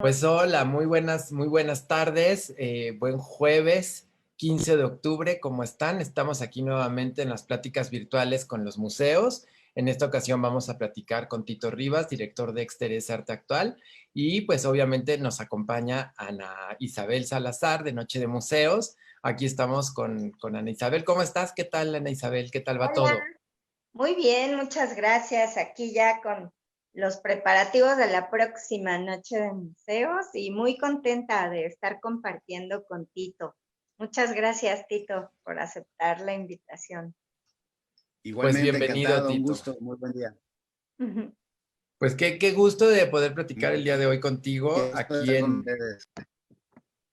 Pues hola, muy buenas tardes, buen jueves 15 de octubre, ¿cómo están? Estamos aquí nuevamente en las pláticas virtuales con los museos. En esta ocasión vamos a platicar con Tito Rivas, director de Exteresa Arte Actual, y pues obviamente nos acompaña Ana Isabel Salazar de Noche de Museos. Aquí estamos con Ana Isabel. ¿Cómo estás? ¿Qué tal, Ana Isabel? ¿Qué tal va Hola, todo? muy bien, muchas gracias. Aquí ya con los preparativos de la próxima noche de museos y muy contenta de estar compartiendo con Tito. Muchas gracias, Tito, por aceptar la invitación. Pues Igualmente, bienvenido, encantado, un Tito. gusto, muy buen día. Pues qué gusto de poder platicar el día de hoy Qué contigo gusto aquí estar con en. ustedes.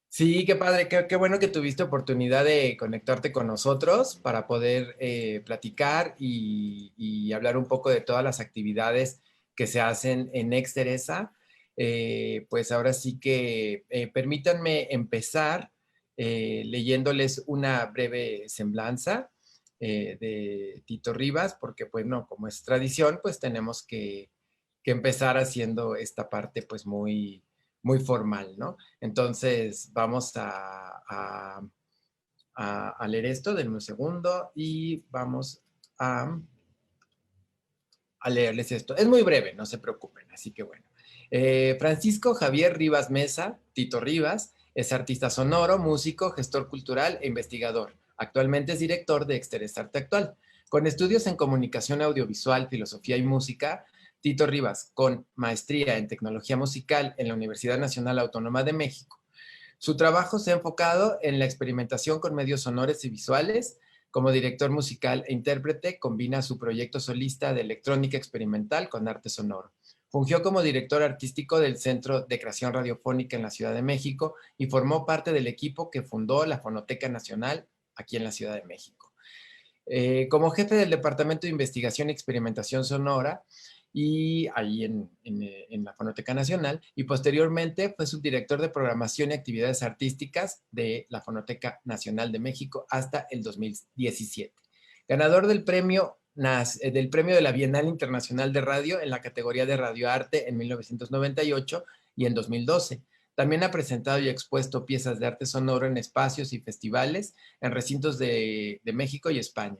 Sí, qué padre, qué bueno que tuviste oportunidad de conectarte con nosotros para poder platicar y hablar un poco de todas las actividades que se hacen en Exteresa. Pues ahora sí que permítanme empezar leyéndoles una breve semblanza de Tito Rivas, porque pues no, como es tradición, pues tenemos que empezar haciendo esta parte pues muy formal, ¿no? Entonces vamos a leer esto, denme un segundo y vamos a, a leerles esto. Es muy breve, no se preocupen, así que bueno. Francisco Javier Rivas Mesa, Tito Rivas, es artista sonoro, músico, gestor cultural e investigador. Actualmente es director de Exteresa Arte Actual. Con estudios en comunicación audiovisual, filosofía y música, Tito Rivas, con maestría en tecnología musical en la Universidad Nacional Autónoma de México. Su trabajo se ha enfocado en la experimentación con medios sonores y visuales. Como director musical e intérprete, combina su proyecto solista de electrónica experimental con arte sonoro. Fungió como director artístico del Centro de Creación Radiofónica en la Ciudad de México y formó parte del equipo que fundó la Fonoteca Nacional aquí en la Ciudad de México. Como jefe del Departamento de Investigación y Experimentación Sonora, y ahí en la Fonoteca Nacional, y posteriormente fue subdirector de Programación y Actividades Artísticas de la Fonoteca Nacional de México hasta el 2017. Ganador del premio de la Bienal Internacional de Radio en la categoría de radioarte en 1998 y en 2012. También ha presentado y expuesto piezas de arte sonoro en espacios y festivales en recintos de México y España,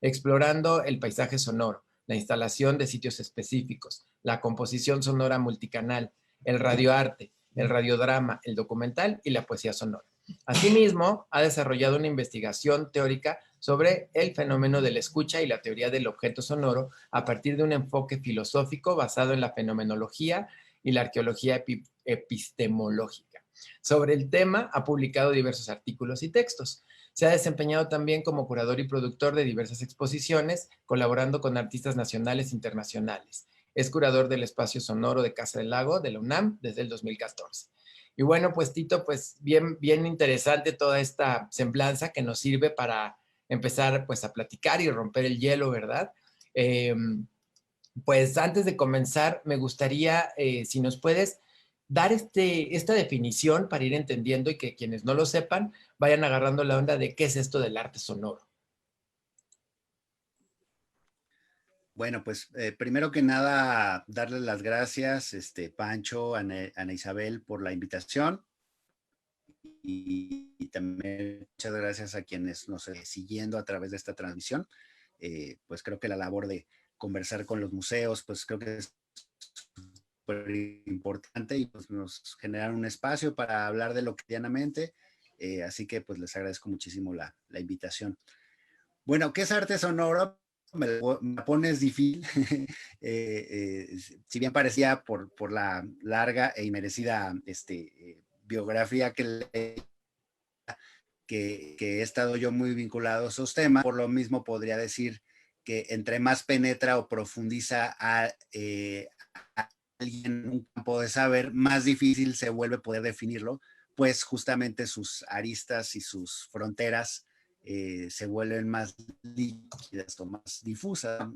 explorando el paisaje sonoro, la instalación de sitios específicos, la composición sonora multicanal, el radioarte, el radiodrama, el documental y la poesía sonora. Asimismo, ha desarrollado una investigación teórica sobre el fenómeno de la escucha y la teoría del objeto sonoro a partir de un enfoque filosófico basado en la fenomenología y la arqueología epistemológica. Sobre el tema, ha publicado diversos artículos y textos. Se ha desempeñado también como curador y productor de diversas exposiciones, colaborando con artistas nacionales e internacionales. Es curador del espacio sonoro de Casa del Lago de la UNAM desde el 2014. Y bueno, pues Tito, pues bien interesante toda esta semblanza que nos sirve para empezar pues a platicar y romper el hielo, ¿verdad? Eh, pues antes de comenzar, me gustaría, si nos puedes dar esta definición para ir entendiendo y que quienes no lo sepan vayan agarrando la onda de qué es esto del arte sonoro. Bueno, pues primero que nada, darles las gracias, Pancho, Ana Isabel, por la invitación y también muchas gracias a quienes nos siguiendo a través de esta transmisión. Pues creo que la labor de conversar con los museos, pues creo que es súper importante y pues nos generar un espacio para hablar de lo cotidianamente. Así que pues les agradezco muchísimo la invitación. Bueno, ¿qué es arte sonoro? Me pones difícil, si bien parecía por la larga e inmerecida biografía que he estado yo muy vinculado a esos temas, por lo mismo podría decir que entre más penetra o profundiza a alguien un campo de saber, más difícil se vuelve poder definirlo, pues justamente sus aristas y sus fronteras se vuelven más líquidas o más difusas.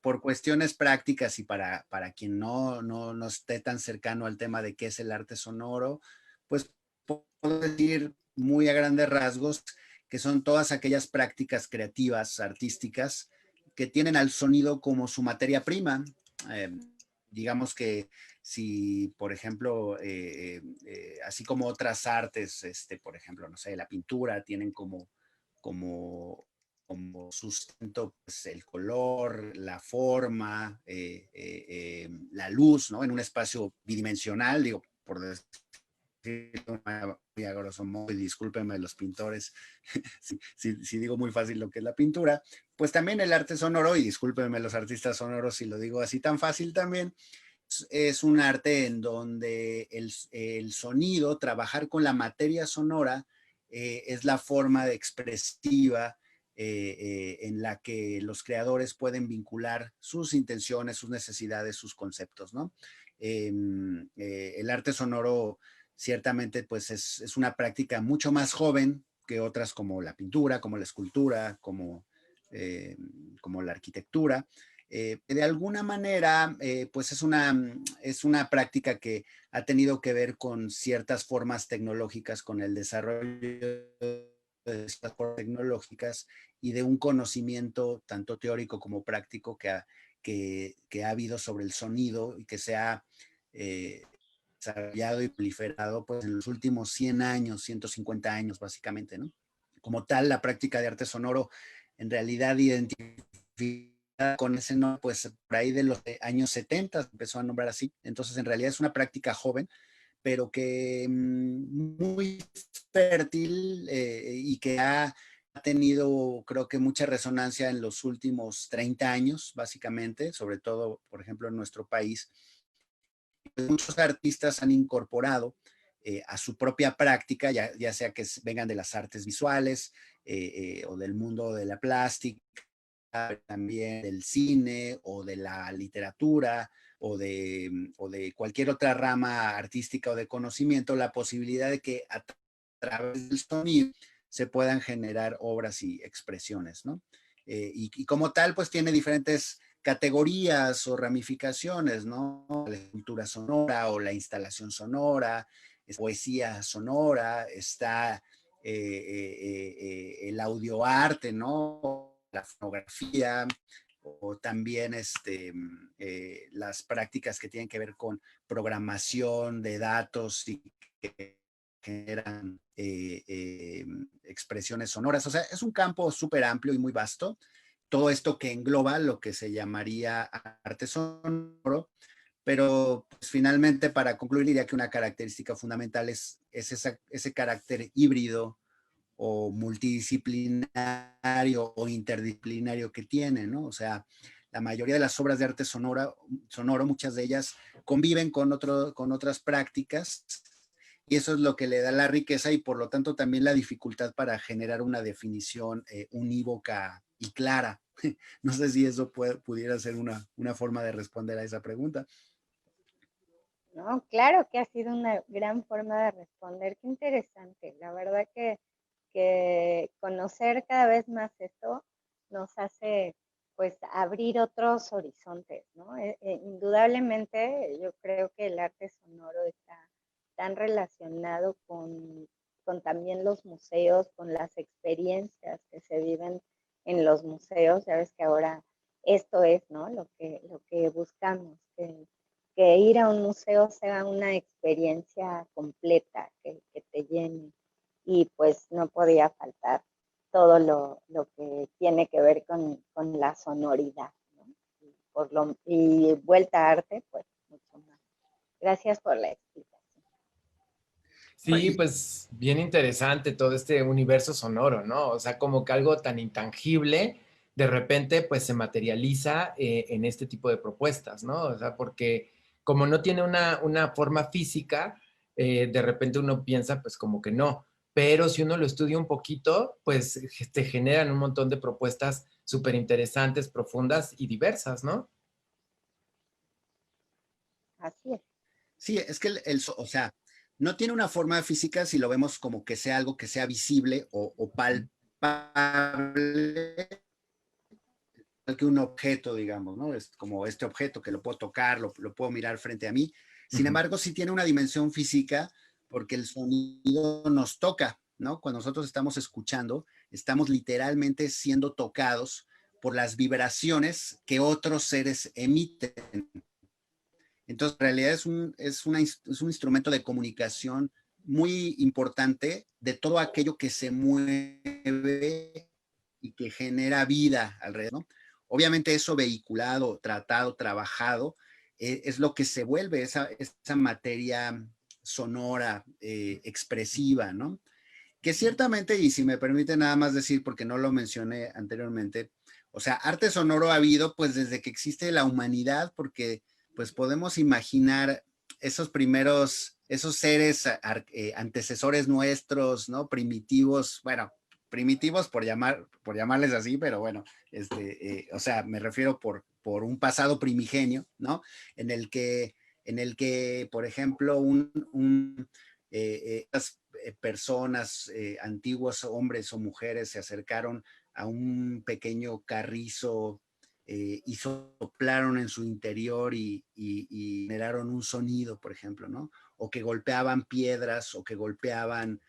Por cuestiones prácticas y para quien no esté tan cercano al tema de qué es el arte sonoro, pues puedo decir muy a grandes rasgos que son todas aquellas prácticas creativas, artísticas, que tienen al sonido como su materia prima. Eh, digamos que si, por ejemplo, así como otras artes, por ejemplo, no sé, la pintura, tienen como, como sustento pues, el color, la forma, la luz, ¿no? En un espacio bidimensional, digo, por decirlo muy a grosso modo, y discúlpenme los pintores si digo muy fácil lo que es la pintura, pues también el arte sonoro, y discúlpenme los artistas sonoros si lo digo así tan fácil también, es un arte en donde el sonido, trabajar con la materia sonora, es la forma de expresiva en la que los creadores pueden vincular sus intenciones, sus necesidades, sus conceptos, ¿no? El arte sonoro ciertamente pues es una práctica mucho más joven que otras como la pintura, como la escultura, como la arquitectura. De alguna manera, pues es una práctica que ha tenido que ver con ciertas formas tecnológicas, con el desarrollo de estas formas tecnológicas y de un conocimiento tanto teórico como práctico que ha habido sobre el sonido y que se ha desarrollado y proliferado pues, en los últimos 100 años, 150 años básicamente, ¿no? Como tal, la práctica de arte sonoro en realidad identifica con ese nombre, pues por ahí de los años 70 empezó a nombrar así. Entonces, en realidad es una práctica joven, pero que muy fértil y que ha tenido, creo que, mucha resonancia en los últimos 30 años, básicamente, sobre todo, por ejemplo, en nuestro país. Muchos artistas han incorporado a su propia práctica, ya sea que vengan de las artes visuales o del mundo de la plástica, también del cine o de la literatura o de cualquier otra rama artística o de conocimiento, la posibilidad de que a través del sonido se puedan generar obras y expresiones, ¿no? Y como tal, pues tiene diferentes categorías o ramificaciones, ¿no? La escultura sonora o la instalación sonora, poesía sonora, está el audioarte, ¿no? La fonografía, o también las prácticas que tienen que ver con programación de datos y que generan expresiones sonoras. O sea, es un campo súper amplio y muy vasto. Todo esto que engloba lo que se llamaría arte sonoro, pero pues, finalmente para concluir diría que una característica fundamental es ese carácter híbrido o multidisciplinario o interdisciplinario que tiene, ¿no? O sea, la mayoría de las obras de arte sonoro, muchas de ellas conviven con otras prácticas y eso es lo que le da la riqueza y por lo tanto también la dificultad para generar una definición unívoca y clara. No sé si eso pudiera ser una forma de responder a esa pregunta. No, claro que ha sido una gran forma de responder. Qué interesante. La verdad que conocer cada vez más esto nos hace pues abrir otros horizontes, ¿no? Indudablemente yo creo que el arte sonoro está tan relacionado con también los museos, con las experiencias que se viven en los museos. Ya ves que ahora esto es, ¿no? Lo que buscamos, que ir a un museo sea una experiencia completa, que te llene. Y pues no podía faltar todo lo que tiene que ver con la sonoridad, ¿no? Y vuelta a arte, pues mucho más. Gracias por la explicación. Sí, pues bien interesante todo este universo sonoro, ¿no? O sea, como que algo tan intangible de repente pues se materializa en este tipo de propuestas, ¿no? O sea, porque como no tiene una forma física, de repente uno piensa pues como que no, pero si uno lo estudia un poquito, pues te generan un montón de propuestas súper interesantes, profundas y diversas, ¿no? Así es. Sí, es que o sea, no tiene una forma física si lo vemos como que sea algo que sea visible o palpable, que un objeto, digamos, ¿no? Es como este objeto que lo puedo tocar, lo puedo mirar frente a mí. Sin Ujú. embargo, sí tiene una dimensión física porque el sonido nos toca, ¿no? Cuando nosotros estamos escuchando, estamos literalmente siendo tocados por las vibraciones que otros seres emiten. Entonces, en realidad es un instrumento de comunicación muy importante de todo aquello que se mueve y que genera vida alrededor, ¿no? Obviamente eso vehiculado, tratado, trabajado, es lo que se vuelve esa materia sonora, expresiva, ¿no? Que ciertamente, y si me permite nada más decir, porque no lo mencioné anteriormente, o sea, arte sonoro ha habido pues desde que existe la humanidad, porque pues podemos imaginar esos seres antecesores nuestros, ¿no? Primitivos, bueno, primitivos por llamarles así, pero bueno, o sea, me refiero por un pasado primigenio, ¿no? En el que, por ejemplo, personas, antiguos hombres o mujeres se acercaron a un pequeño carrizo y soplaron en su interior y generaron un sonido, por ejemplo, ¿no? O que golpeaban piedras o que golpeaban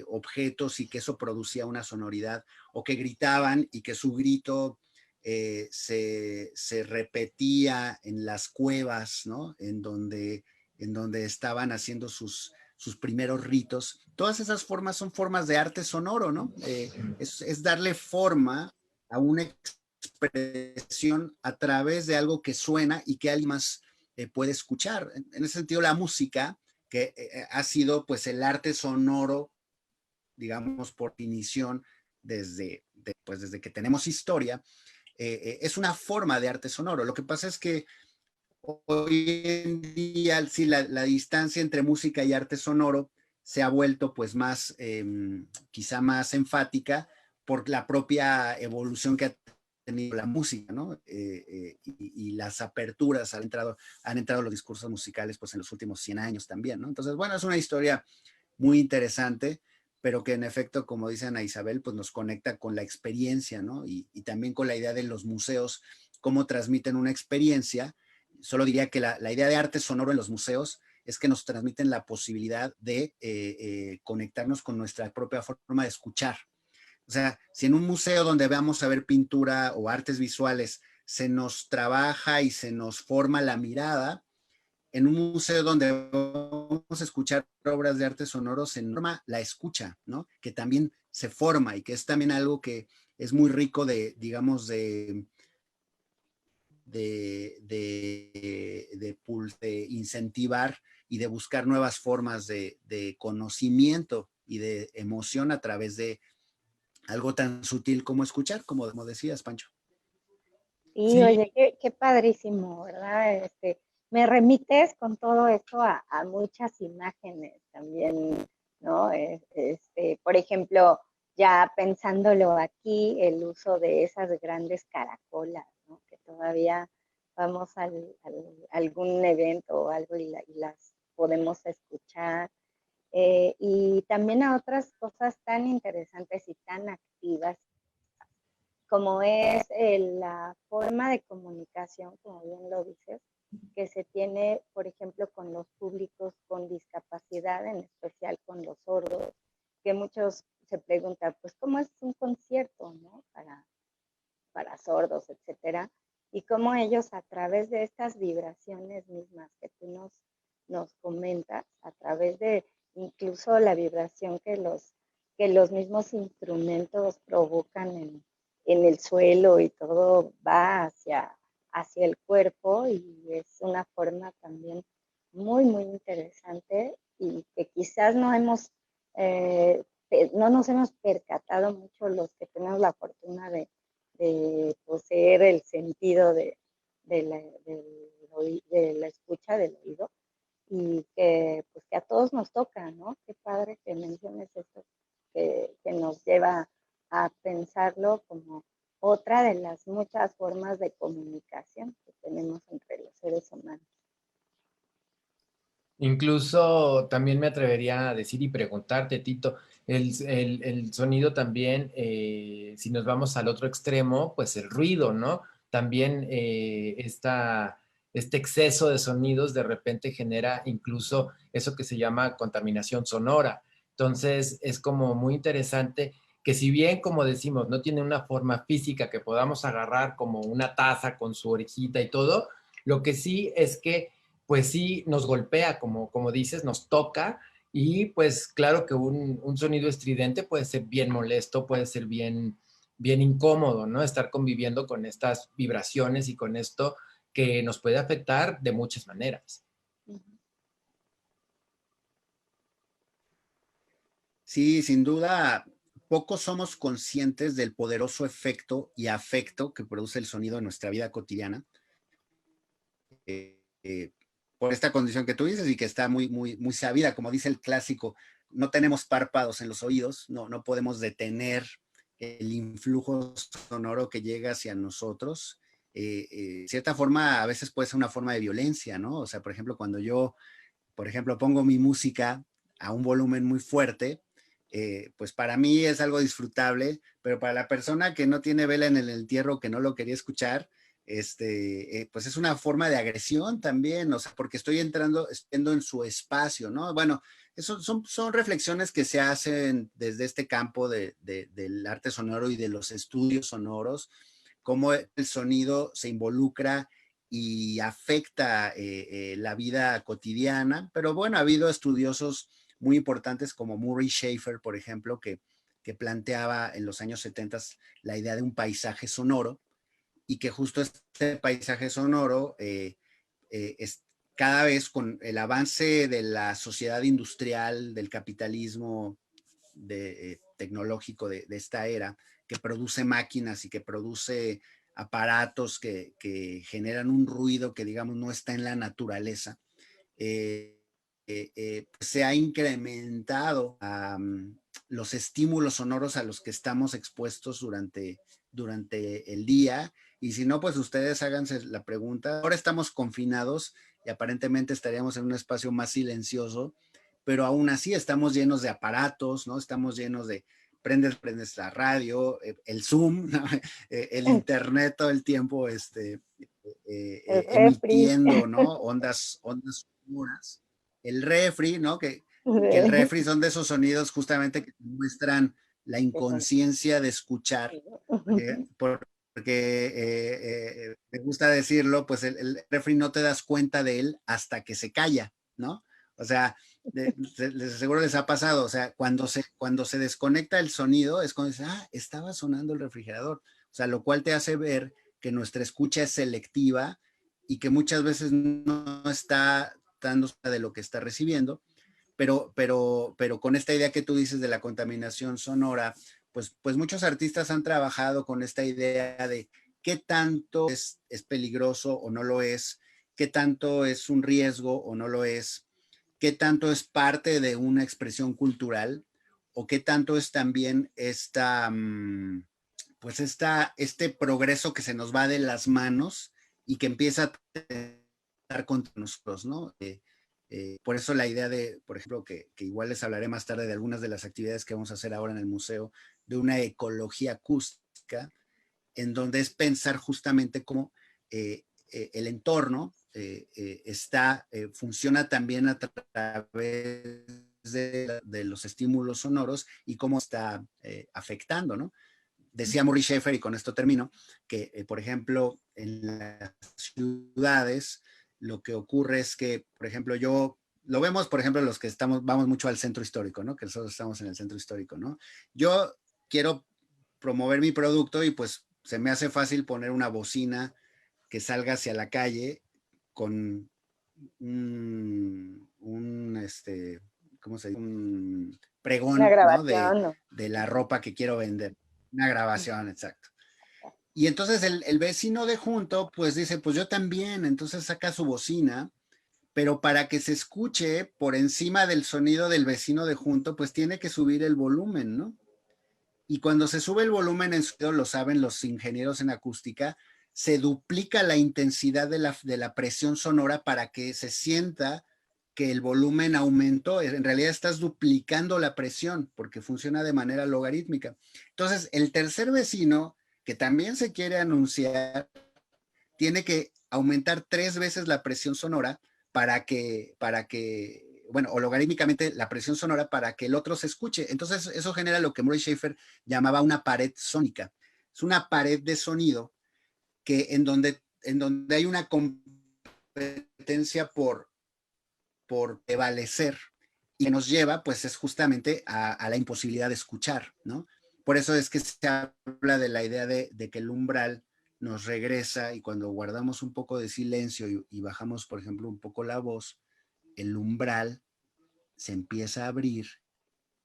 objetos y que eso producía una sonoridad, o que gritaban y que su grito se repetía en las cuevas, ¿no? En donde estaban haciendo sus primeros ritos. Todas esas formas son formas de arte sonoro, ¿no? Es darle forma a una expresión a través de algo que suena y que alguien más puede escuchar. En ese sentido, la música, que ha sido pues el arte sonoro, digamos, por definición, desde que tenemos historia, es una forma de arte sonoro. Lo que pasa es que hoy en día, sí, la distancia entre música y arte sonoro se ha vuelto pues más, quizá más enfática por la propia evolución que ha tenido la música, ¿no? Y las aperturas han entrado los discursos musicales pues en los últimos 100 años también, ¿no? Entonces, bueno, es una historia muy interesante, pero que en efecto, como dice Ana Isabel, pues nos conecta con la experiencia, ¿no? Y también con la idea de los museos, cómo transmiten una experiencia. Solo diría que la idea de arte sonoro en los museos es que nos transmiten la posibilidad de conectarnos con nuestra propia forma de escuchar. O sea, si en un museo donde vamos a ver pintura o artes visuales se nos trabaja y se nos forma la mirada, en un museo donde vamos a escuchar obras de arte sonoro se forma la escucha, ¿no? Que también se forma y que es también algo que es muy rico digamos, de incentivar y de buscar nuevas formas de conocimiento y de emoción a través de algo tan sutil como escuchar, como decías, Pancho. Sí, Sí, oye, qué padrísimo, ¿verdad? Me remites con todo esto a muchas imágenes también, ¿no? Por ejemplo, ya pensándolo aquí, el uso de esas grandes caracolas, ¿no? Que todavía vamos algún evento o algo y las podemos escuchar. Y también a otras cosas tan interesantes y tan activas como es la forma de comunicación, como bien lo dices, que se tiene, por ejemplo, con los públicos con discapacidad, en especial con los sordos, que muchos se preguntan, pues, ¿cómo es un concierto, no? Para sordos, etcétera, y cómo ellos a través de estas vibraciones mismas que tú nos comentas, a través de incluso la vibración que los mismos instrumentos provocan en el suelo y todo va hacia el cuerpo, y es una forma también muy, muy interesante y que quizás eh, no nos hemos percatado mucho los que tenemos la fortuna de poseer el sentido de la escucha del oído, y que pues que a todos nos toca, ¿no? Qué padre que menciones esto, que nos lleva a pensarlo como otra de las muchas formas de comunicación que tenemos entre los seres humanos. incluso también me atrevería a decir y preguntarte, Tito, el sonido también, si nos vamos al otro extremo, pues el ruido, ¿no? También este exceso de sonidos de repente genera incluso eso que se llama contaminación sonora. Entonces, es como muy interesante que si bien, como decimos, no tiene una forma física que podamos agarrar como una taza con su orejita y todo, lo que sí es que pues sí nos golpea, como dices, nos toca. Y pues claro que un sonido estridente puede ser bien molesto, puede ser bien incómodo, ¿no? Estar conviviendo con estas vibraciones y con esto que nos puede afectar de muchas maneras. Sí, sin duda, pocos somos conscientes del poderoso efecto y afecto que produce el sonido en nuestra vida cotidiana. Por esta condición que tú dices y que está muy sabida, como dice el clásico, no tenemos párpados en los oídos, no podemos detener el influjo sonoro que llega hacia nosotros. De cierta forma, a veces puede ser una forma de violencia, ¿no? O sea, por ejemplo, cuando yo, por ejemplo, pongo mi música a un volumen muy fuerte, pues para mí es algo disfrutable, pero para la persona que no tiene vela en el entierro, que no lo quería escuchar, pues es una forma de agresión también, o sea, porque estoy entrando en su espacio, ¿no? Bueno, eso son reflexiones que se hacen desde este campo del arte sonoro y de los estudios sonoros, cómo el sonido se involucra y afecta la vida cotidiana, pero bueno, ha habido estudiosos muy importantes como Murray Schafer, por ejemplo, que planteaba en los años 70 la idea de un paisaje sonoro, y que justo este paisaje sonoro es cada vez con el avance de la sociedad industrial, del capitalismo tecnológico de esta era, que produce máquinas y que produce aparatos que generan un ruido que digamos no está en la naturaleza, pues se ha incrementado los estímulos sonoros a los que estamos expuestos durante el día. Y si no, pues ustedes háganse la pregunta. Ahora estamos confinados y aparentemente estaríamos en un espacio más silencioso, pero aún así estamos llenos de aparatos, ¿no? Estamos llenos de prendes la radio, el Zoom, ¿no? El internet todo el tiempo El refri. emitiendo, ¿no? Ondas sonoras. El refri, ¿no? Que el refri son de esos sonidos justamente que muestran la inconsciencia de escuchar, porque me gusta decirlo, pues el refri no te das cuenta de él hasta que se calla, ¿no? O sea, seguro les ha pasado, o sea, cuando se desconecta el sonido es cuando dices, estaba sonando el refrigerador, o sea, lo cual te hace ver que nuestra escucha es selectiva y que muchas veces no está dándose de lo que está recibiendo, pero con esta idea que tú dices de la contaminación sonora, pues muchos artistas han trabajado con esta idea de qué tanto es peligroso o no lo es, qué tanto es un riesgo o no lo es, qué tanto es parte de una expresión cultural o qué tanto es también este progreso que se nos va de las manos y que empieza a estar contra nosotros, ¿no? Por eso la idea de, por ejemplo, que igual les hablaré más tarde de algunas de las actividades que vamos a hacer ahora en el museo, de una ecología acústica, en donde es pensar justamente cómo el entorno funciona también a través de los estímulos sonoros y cómo está afectando, ¿no? Decía Murray Schafer, y con esto termino, que, por ejemplo, en las ciudades, lo que ocurre es que, por ejemplo, lo vemos, por ejemplo, los que vamos mucho al centro histórico, ¿no? Que nosotros estamos en el centro histórico, ¿no? Yo quiero promover mi producto y pues se me hace fácil poner una bocina que salga hacia la calle con ¿cómo se dice? Un Una pregón, ¿no? grabación, ¿no? De la ropa que quiero vender. Una grabación, exacto. Y entonces el vecino de junto, pues dice, pues yo también, entonces saca su bocina, pero para que se escuche por encima del sonido del vecino de junto, pues tiene que subir el volumen, ¿no? Y cuando se sube el volumen en sonido, lo saben los ingenieros en acústica, se duplica la intensidad de la presión sonora para que se sienta que el volumen aumentó. En realidad estás duplicando la presión porque funciona de manera logarítmica. Entonces, el tercer vecino, que también se quiere anunciar, tiene que aumentar 3 veces la presión sonora bueno, o logarítmicamente la presión sonora para que el otro se escuche. Entonces, eso genera lo que Murray Schafer llamaba una pared sónica. Es una pared de sonido en donde hay una competencia por prevalecer, y que nos lleva, pues, es justamente a la imposibilidad de escuchar, ¿no? Por eso es que se habla de la idea de que el umbral nos regresa, y cuando guardamos un poco de silencio y bajamos, por ejemplo, un poco la voz, el umbral se empieza a abrir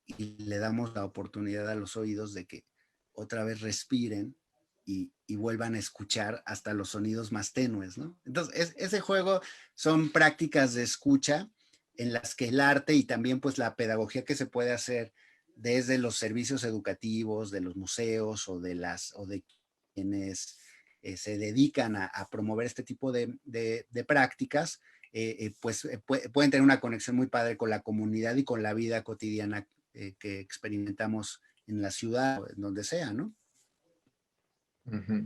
y le damos la oportunidad a los oídos de que otra vez respiren y vuelvan a escuchar hasta los sonidos más tenues, ¿no? Entonces, ese juego son prácticas de escucha en las que el arte y también pues la pedagogía que se puede hacer desde los servicios educativos, de los museos o de quienes se dedican a promover este tipo de prácticas, pueden tener una conexión muy padre con la comunidad y con la vida cotidiana que experimentamos en la ciudad o en donde sea, ¿no?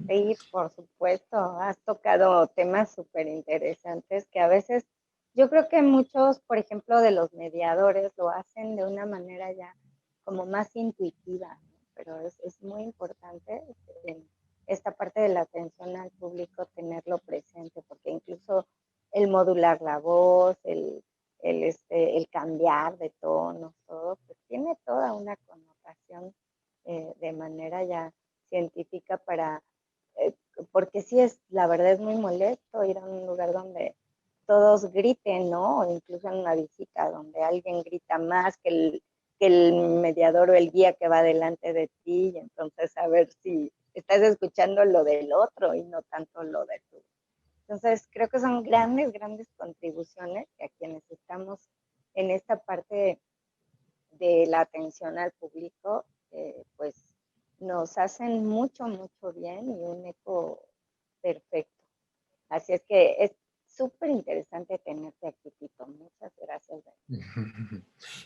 Sí, por supuesto, has tocado temas súper interesantes que a veces yo creo que muchos, por ejemplo, de los mediadores lo hacen de una manera ya como más intuitiva, ¿no? Pero es muy importante en esta parte de la atención al público tenerlo presente, porque incluso el modular la voz, el cambiar de tono, todo, pues tiene toda una connotación de manera ya científica para, eh, porque sí es, la verdad es muy molesto ir a un lugar donde todos griten, ¿no? O incluso en una visita donde alguien grita más que el mediador o el guía que va delante de ti, y entonces a ver si estás escuchando lo del otro y no tanto lo de tú. Entonces creo que son grandes, grandes contribuciones que a quienes estamos en esta parte de la atención al público, pues nos hacen mucho, mucho bien y un eco perfecto. Así es que es súper interesante tenerte aquí, Tito. Muchas gracias.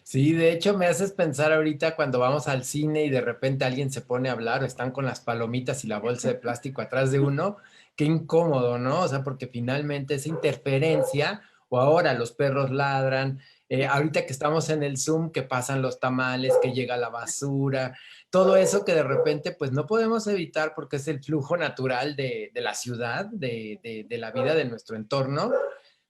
Sí, de hecho me haces pensar ahorita cuando vamos al cine y de repente alguien se pone a hablar o están con las palomitas y la bolsa de plástico atrás de uno, qué incómodo, ¿no? O sea, porque finalmente esa interferencia, o ahora los perros ladran, ahorita que estamos en el Zoom, que pasan los tamales, que llega la basura, todo eso que de repente pues no podemos evitar porque es el flujo natural de la ciudad, de la vida de nuestro entorno,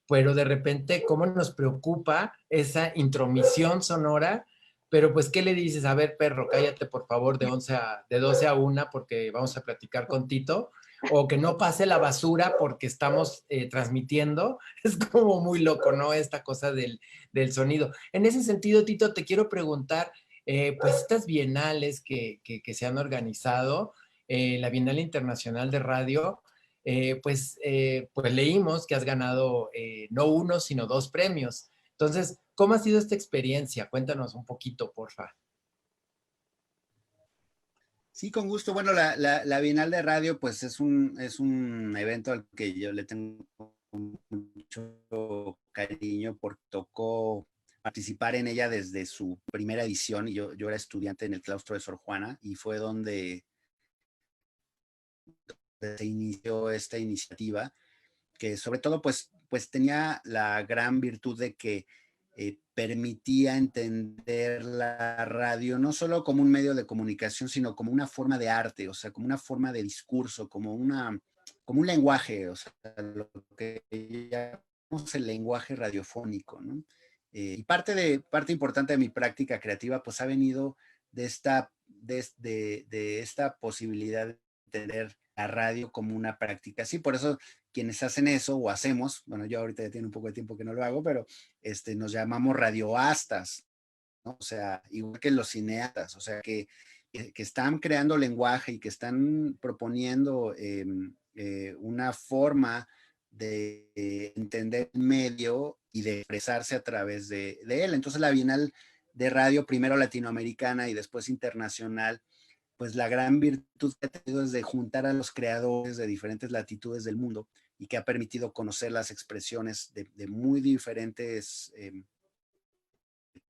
pero de repente cómo nos preocupa esa intromisión sonora, pero pues, ¿qué le dices? A ver, perro, cállate por favor de 12 a 1 porque vamos a platicar con Tito, o que no pase la basura porque estamos transmitiendo, es como muy loco, ¿no? Esta cosa del sonido. En ese sentido, Tito, te quiero preguntar, pues estas bienales que se han organizado, la Bienal Internacional de Radio, pues leímos que has ganado no uno, sino dos premios. Entonces, ¿cómo ha sido esta experiencia? Cuéntanos un poquito, porfa. Sí, con gusto. Bueno, la Bienal de Radio, pues es un evento al que yo le tengo mucho cariño porque tocó participar en ella desde su primera edición, y yo era estudiante en el claustro de Sor Juana, y fue donde se inició esta iniciativa, que sobre todo pues tenía la gran virtud de que permitía entender la radio no solo como un medio de comunicación, sino como una forma de arte, o sea, como una forma de discurso, como un lenguaje, o sea, lo que llamamos el lenguaje radiofónico, ¿no? Y parte importante de mi práctica creativa, pues ha venido de esta posibilidad de tener la radio como una práctica. Sí, por eso quienes hacen eso o hacemos, bueno, yo ahorita ya tiene un poco de tiempo que no lo hago, pero nos llamamos radioastas, ¿no? O sea, igual que los cineastas, o sea, que están creando lenguaje y que están proponiendo una forma de entender el medio y de expresarse a través de él. Entonces la Bienal de Radio, primero latinoamericana y después internacional, pues la gran virtud que ha tenido es de juntar a los creadores de diferentes latitudes del mundo, y que ha permitido conocer las expresiones de muy diferentes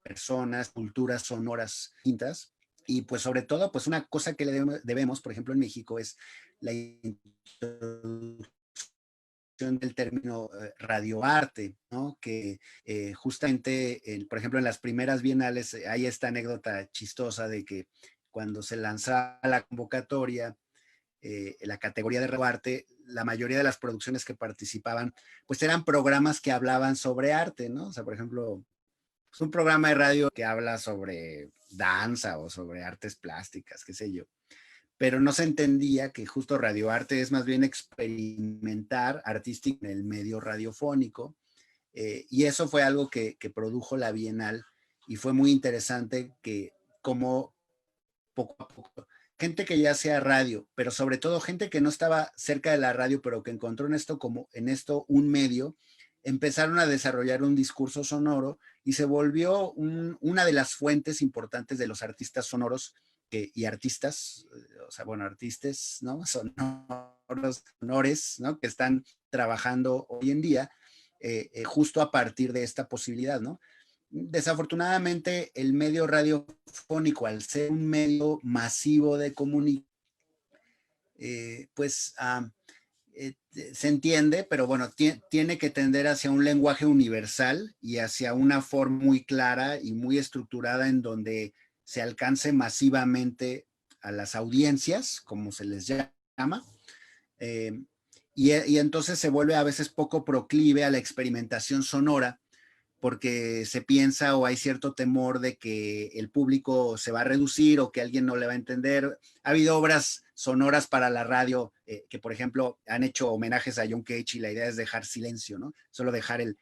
personas, culturas sonoras distintas. Y pues sobre todo, pues una cosa que le debemos, por ejemplo, en México, es la introducción del término radioarte, ¿no? Que justamente, por ejemplo, en las primeras bienales hay esta anécdota chistosa de que cuando se lanzaba la convocatoria, la categoría de radioarte, la mayoría de las producciones que participaban, pues eran programas que hablaban sobre arte, ¿no? O sea, por ejemplo, es un programa de radio que habla sobre danza o sobre artes plásticas, qué sé yo. Pero no se entendía que justo radioarte es más bien experimentar artístico en el medio radiofónico. Y eso fue algo que produjo la Bienal y fue muy interesante que como poco a poco, gente que ya hacía radio, pero sobre todo gente que no estaba cerca de la radio, pero que encontró en esto un medio, empezaron a desarrollar un discurso sonoro y se volvió una de las fuentes importantes de los artistas sonoros y artistas, o sea, bueno, artistas, ¿no? Sonoros, sonores, ¿no? Que están trabajando hoy en día, justo a partir de esta posibilidad, ¿no? Desafortunadamente, el medio radiofónico, al ser un medio masivo de comunicación, pues se entiende, pero bueno, tiene que tender hacia un lenguaje universal y hacia una forma muy clara y muy estructurada en donde se alcance masivamente a las audiencias, como se les llama, y entonces se vuelve a veces poco proclive a la experimentación sonora, porque se piensa o hay cierto temor de que el público se va a reducir o que alguien no le va a entender. Ha habido obras sonoras para la radio que, por ejemplo, han hecho homenajes a John Cage y la idea es dejar silencio, ¿no? Solo dejar el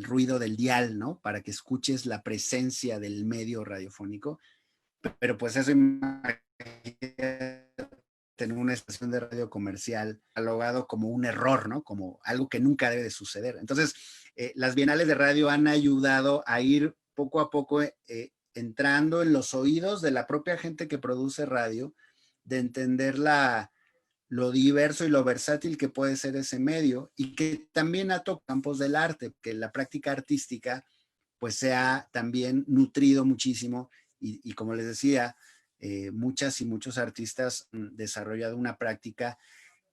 ruido del dial, ¿no? Para que escuches la presencia del medio radiofónico. Pero pues eso tener una estación de radio comercial catalogado como un error, ¿no? Como algo que nunca debe de suceder. Entonces, las bienales de radio han ayudado a ir poco a poco entrando en los oídos de la propia gente que produce radio, de entender lo diverso y lo versátil que puede ser ese medio y que también ha tocado campos del arte, que la práctica artística pues se ha también nutrido muchísimo y como les decía, muchas y muchos artistas han desarrollado una práctica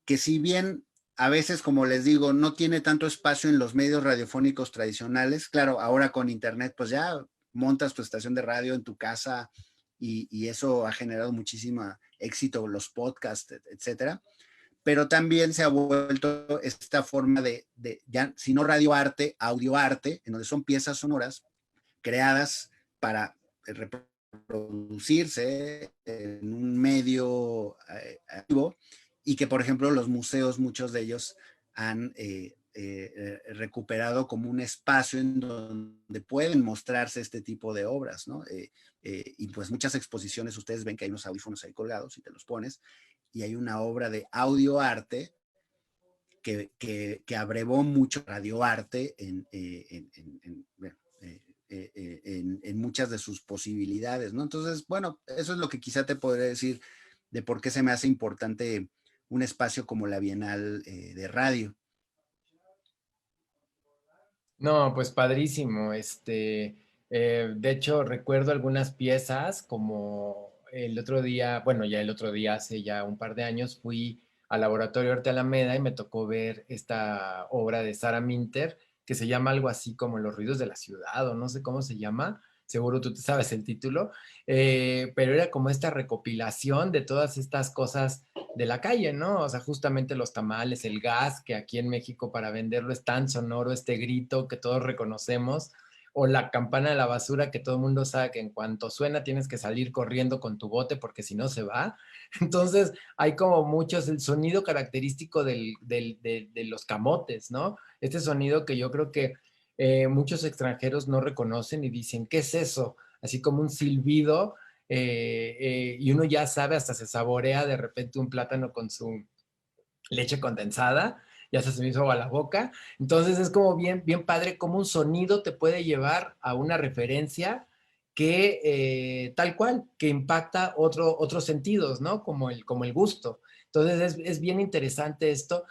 que si bien a veces, como les digo, no tiene tanto espacio en los medios radiofónicos tradicionales, claro, ahora con internet pues ya montas tu estación de radio en tu casa y eso ha generado muchísimo éxito, los podcasts, etcétera, pero también se ha vuelto esta forma ya, si no radioarte, audioarte, en donde son piezas sonoras creadas para reproducirse en un medio activo y que, por ejemplo, los museos, muchos de ellos han recuperado como un espacio en donde pueden mostrarse este tipo de obras, ¿no? Y pues muchas exposiciones, ustedes ven que hay unos audífonos ahí colgados y te los pones, y hay una obra de audioarte que abrevó mucho radioarte en muchas de sus posibilidades, ¿no? Entonces, bueno, eso es lo que quizá te podría decir de por qué se me hace importante un espacio como la Bienal de Radio. No, pues padrísimo. De hecho, recuerdo algunas piezas como el otro día, bueno, ya el otro día, hace ya un par de años, fui al Laboratorio Arte Alameda y me tocó ver esta obra de Sara Minter, que se llama algo así como Los ruidos de la ciudad, o no sé cómo se llama, seguro tú te sabes el título, pero era como esta recopilación de todas estas cosas de la calle, ¿no? O sea, justamente los tamales, el gas, que aquí en México para venderlo es tan sonoro, este grito que todos reconocemos, o la campana de la basura que todo el mundo sabe que en cuanto suena tienes que salir corriendo con tu bote porque si no se va. Entonces hay como muchos, el sonido característico de los camotes, ¿no? Este sonido que yo creo que muchos extranjeros no reconocen y dicen, ¿qué es eso? Así como un silbido y uno ya sabe, hasta se saborea de repente un plátano con su leche condensada, ya se me hizo agua la boca. Entonces es como bien, bien padre cómo un sonido te puede llevar a una referencia que tal cual, que impacta otros sentidos, ¿no? Como el gusto. Entonces es bien interesante esto.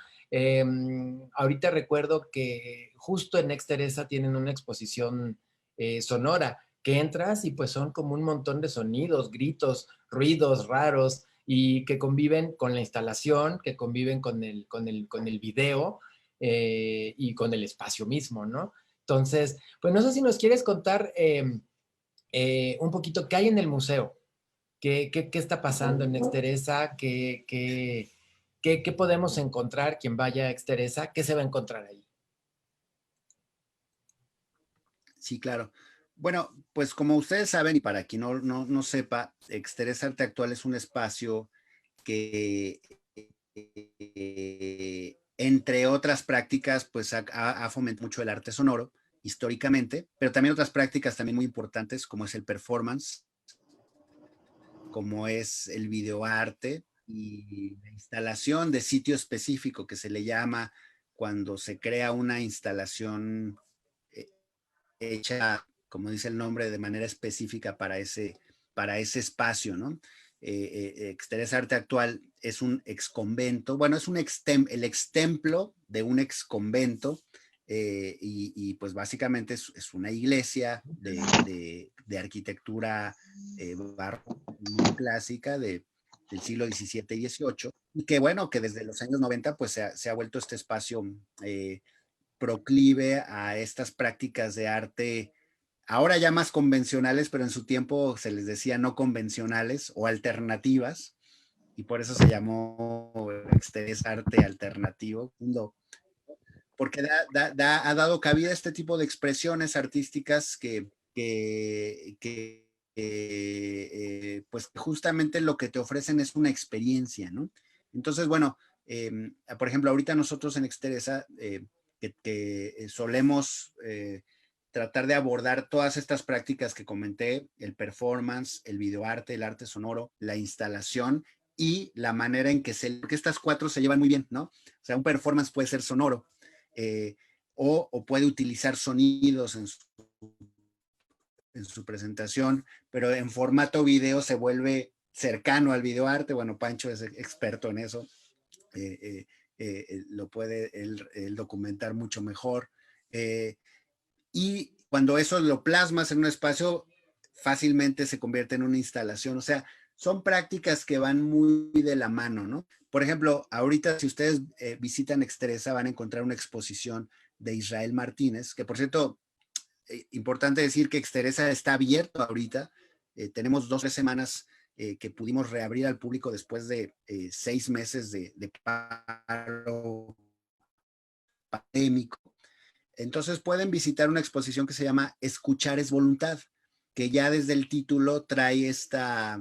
Ahorita recuerdo que justo en Ex Teresa tienen una exposición sonora que entras y pues son como un montón de sonidos, gritos, ruidos raros y que conviven con la instalación, que conviven con el video y con el espacio mismo, ¿no? Entonces, pues no sé si nos quieres contar un poquito qué hay en el museo, qué está pasando en Next Teresa, ¿Qué podemos encontrar? Quien vaya a Exteresa, ¿qué se va a encontrar ahí? Sí, claro. Bueno, pues como ustedes saben, y para quien no sepa, Exteresa Arte Actual es un espacio que, entre otras prácticas, pues ha fomentado mucho el arte sonoro históricamente, pero también otras prácticas también muy importantes, como es el performance, como es el videoarte y la instalación de sitio específico que se le llama cuando se crea una instalación eh, hecha, como dice el nombre, de manera específica para ese espacio, ¿no? Exteresa Arte Actual es un ex convento, bueno, es el ex templo de un ex convento, y pues básicamente es una iglesia de arquitectura barroca muy clásica del siglo XVII y XVIII, y que bueno, que desde los años 90 pues se ha vuelto este espacio proclive a estas prácticas de arte, ahora ya más convencionales, pero en su tiempo se les decía no convencionales o alternativas, y por eso se llamó Exteresa Arte Alternativo, porque ha dado cabida a este tipo de expresiones artísticas pues justamente lo que te ofrecen es una experiencia, ¿no? Entonces, bueno, por ejemplo, ahorita nosotros en Exteresa, que solemos tratar de abordar todas estas prácticas que comenté, el performance, el videoarte, el arte sonoro, la instalación y la manera en que porque estas cuatro se llevan muy bien, ¿no? O sea, un performance puede ser sonoro, eh, o puede utilizar sonidos en su presentación, pero en formato video se vuelve cercano al videoarte. Bueno, Pancho es experto en eso, lo puede él documentar mucho mejor. Y cuando eso lo plasmas en un espacio, fácilmente se convierte en una instalación. O sea, son prácticas que van muy de la mano, ¿no? Por ejemplo, ahorita si ustedes visitan Exteresa van a encontrar una exposición de Israel Martínez, que por cierto, importante decir que Exteresa está abierto ahorita. Tenemos 2 o 3 semanas que pudimos reabrir al público después de 6 meses de paro pandémico. Entonces pueden visitar una exposición que se llama Escuchar es voluntad, que ya desde el título trae esta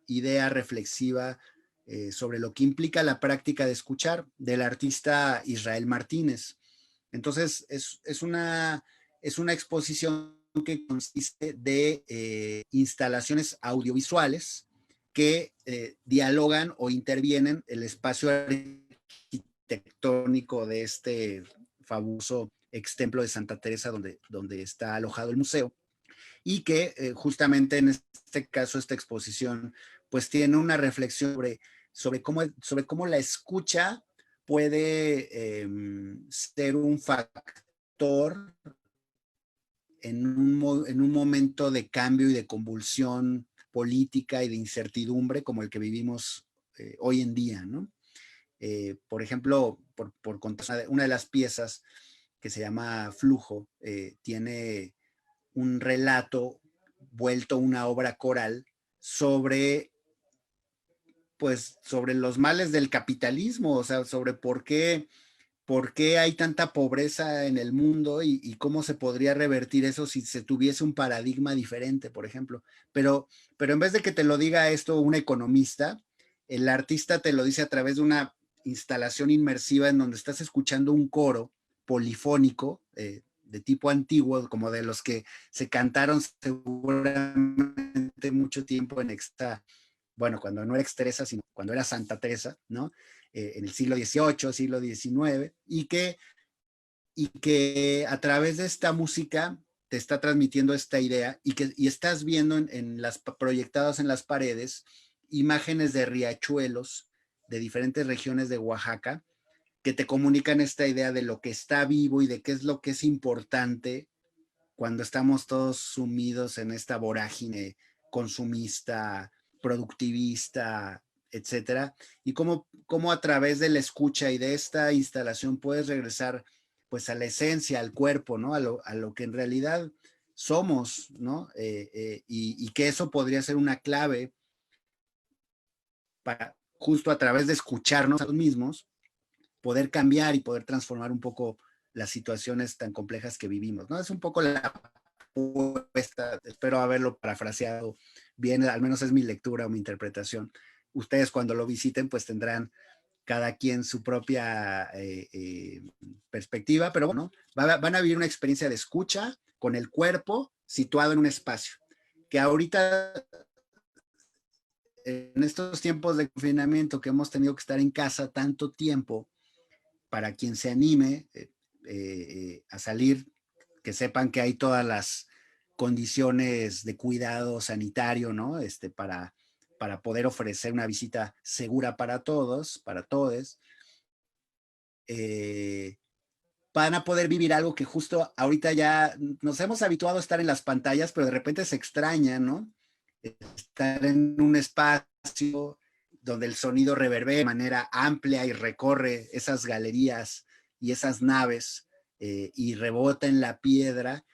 idea reflexiva sobre lo que implica la práctica de escuchar del artista Israel Martínez. Entonces es una exposición que consiste de instalaciones audiovisuales que dialogan o intervienen el espacio arquitectónico de este famoso ex templo de Santa Teresa donde está alojado el museo, y que justamente en este caso esta exposición pues tiene una reflexión sobre cómo la escucha puede ser un factor en un momento de cambio y de convulsión política y de incertidumbre como el que vivimos hoy en día, ¿no? Por ejemplo, por contar una de las piezas que se llama Flujo, tiene un relato vuelto una obra coral sobre, pues, sobre los males del capitalismo, o sea, sobre por qué hay tanta pobreza en el mundo y cómo se podría revertir eso si se tuviese un paradigma diferente, por ejemplo. Pero en vez de que te lo diga esto un economista, el artista te lo dice a través de una instalación inmersiva en donde estás escuchando un coro polifónico de tipo antiguo, como de los que se cantaron seguramente mucho tiempo en esta, bueno, cuando no era Exteresa, sino cuando era Santa Teresa, ¿no? En el siglo XVIII, siglo XIX, y que a través de esta música te está transmitiendo esta idea y estás viendo proyectadas en las paredes imágenes de riachuelos de diferentes regiones de Oaxaca que te comunican esta idea de lo que está vivo y de qué es lo que es importante cuando estamos todos sumidos en esta vorágine consumista, productivista, etcétera, y cómo a través de la escucha y de esta instalación puedes regresar pues a la esencia, al cuerpo, ¿no? A lo que en realidad somos, ¿no? Y que eso podría ser una clave para justo a través de escucharnos a los mismos, poder cambiar y poder transformar un poco las situaciones tan complejas que vivimos, ¿no? Es un poco la propuesta, espero haberlo parafraseado bien, al menos es mi lectura o mi interpretación. Ustedes cuando lo visiten pues tendrán cada quien su propia perspectiva, pero bueno, van a vivir una experiencia de escucha con el cuerpo situado en un espacio, que ahorita en estos tiempos de confinamiento que hemos tenido que estar en casa tanto tiempo, para quien se anime a salir, que sepan que hay todas las condiciones de cuidado sanitario, ¿no? Para poder ofrecer una visita segura para todos, para todes. Van a poder vivir algo que justo ahorita ya nos hemos habituado a estar en las pantallas, pero de repente se extraña, ¿no? Estar en un espacio donde el sonido reverbera de manera amplia y recorre esas galerías y esas naves y rebota en la piedra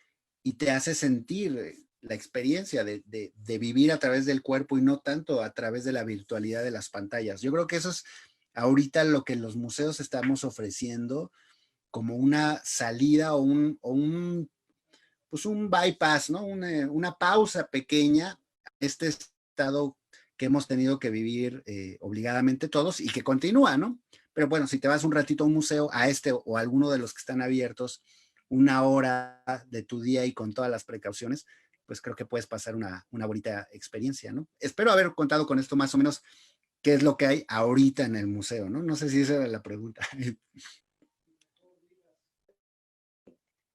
y te hace sentir la experiencia de vivir a través del cuerpo y no tanto a través de la virtualidad de las pantallas. Yo creo que eso es ahorita lo que los museos estamos ofreciendo como una salida pues un bypass, ¿no? Una pausa pequeña a este estado que hemos tenido que vivir obligadamente todos y que continúa, ¿no? Pero bueno, si te vas un ratito a un museo, a este o a alguno de los que están abiertos, una hora de tu día y con todas las precauciones, pues creo que puedes pasar una bonita experiencia, ¿no? Espero haber contado con esto más o menos qué es lo que hay ahorita en el museo, ¿no? No sé si esa era la pregunta.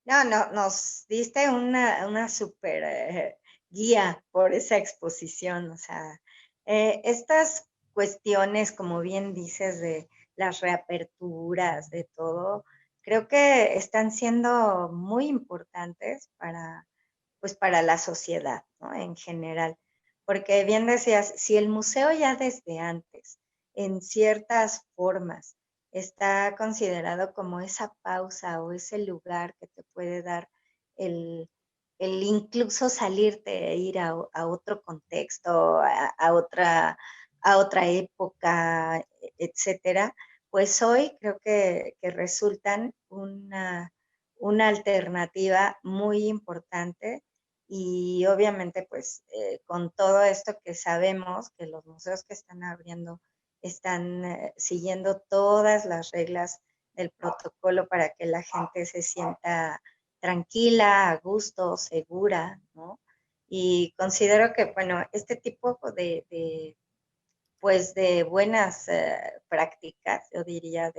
No, no, nos diste una super guía por esa exposición. O sea, estas cuestiones, como bien dices, de las reaperturas, de todo, creo que están siendo muy importantes para, pues, para la sociedad, ¿no? En general. Porque bien decías, si el museo ya desde antes, en ciertas formas, está considerado como esa pausa o ese lugar que te puede dar el, el incluso salirte e ir a otro contexto, a otra época, etcétera, pues hoy creo que resultan una alternativa muy importante y obviamente pues con todo esto que sabemos que los museos que están abriendo están siguiendo todas las reglas del protocolo para que la gente se sienta tranquila, a gusto, segura, ¿no? Y considero que, bueno, este tipo pues de buenas prácticas, yo diría,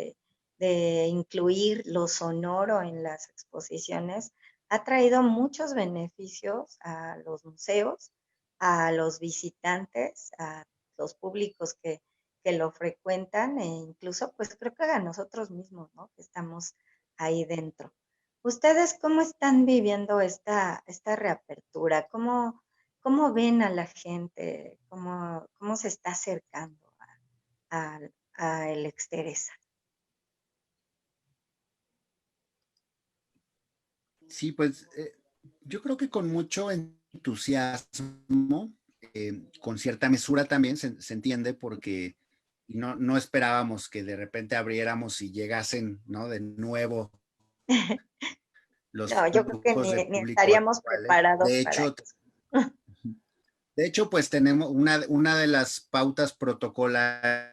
de incluir lo sonoro en las exposiciones, ha traído muchos beneficios a los museos, a los visitantes, a los públicos que lo frecuentan e incluso pues creo que a nosotros mismos, ¿no? Que estamos ahí dentro. ¿Ustedes cómo están viviendo esta reapertura? ¿Cómo ven a la gente? ¿Cómo se está acercando a el Exteresa? Sí, pues yo creo que con mucho entusiasmo, con cierta mesura también se entiende porque no esperábamos que de repente abriéramos y llegasen, ¿no? De nuevo los No, yo creo que flujos de ni público estaríamos actuales. preparados para eso. De hecho, pues tenemos una de las pautas protocolares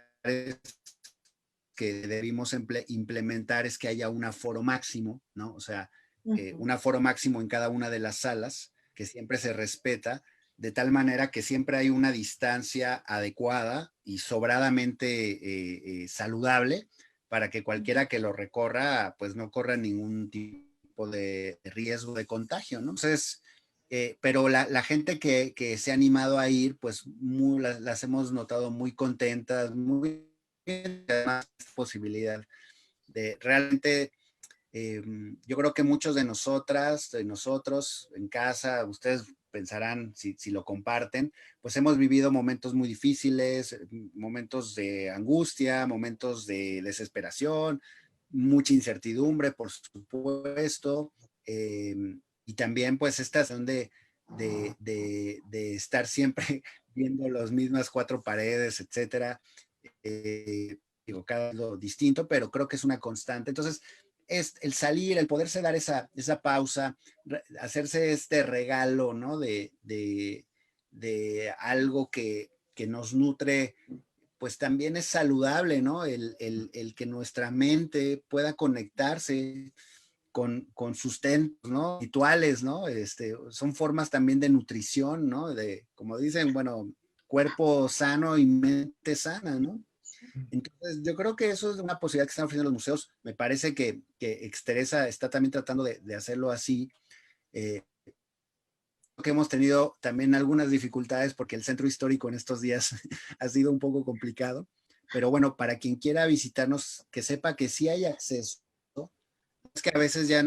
que debimos implementar es que haya un aforo máximo, ¿no? O sea, Ujú. un aforo máximo en cada una de las salas, que siempre se respeta, de tal manera que siempre hay una distancia adecuada y sobradamente saludable para que cualquiera que lo recorra, pues no corra ningún tipo de riesgo de contagio, ¿no? Entonces, pero la gente que se ha animado a ir, pues las hemos notado muy contentas, muy más posibilidad de realmente, yo creo que muchos de nosotras, de nosotros en casa, ustedes pensarán si lo comparten, pues hemos vivido momentos muy difíciles, momentos de angustia, momentos de desesperación, mucha incertidumbre, por supuesto, y también pues esta sensación de estar siempre viendo las mismas cuatro paredes, etcétera, digo, cada lo distinto, pero creo que es una constante. Entonces, es el salir, el poderse dar esa pausa, hacerse este regalo, ¿no? De algo que nos nutre, pues también es saludable, ¿no? El que nuestra mente pueda conectarse con sustentos, ¿no? Rituales, ¿no? Son formas también de nutrición, ¿no? De, como dicen, bueno, cuerpo sano y mente sana, ¿no? Entonces, yo creo que eso es una posibilidad que están ofreciendo los museos. Me parece que Exteresa está también tratando de hacerlo así. Eh, que hemos tenido también algunas dificultades porque el centro histórico en estos días ha sido un poco complicado. Pero bueno, para quien quiera visitarnos, que sepa que sí hay acceso. Es que a veces ya,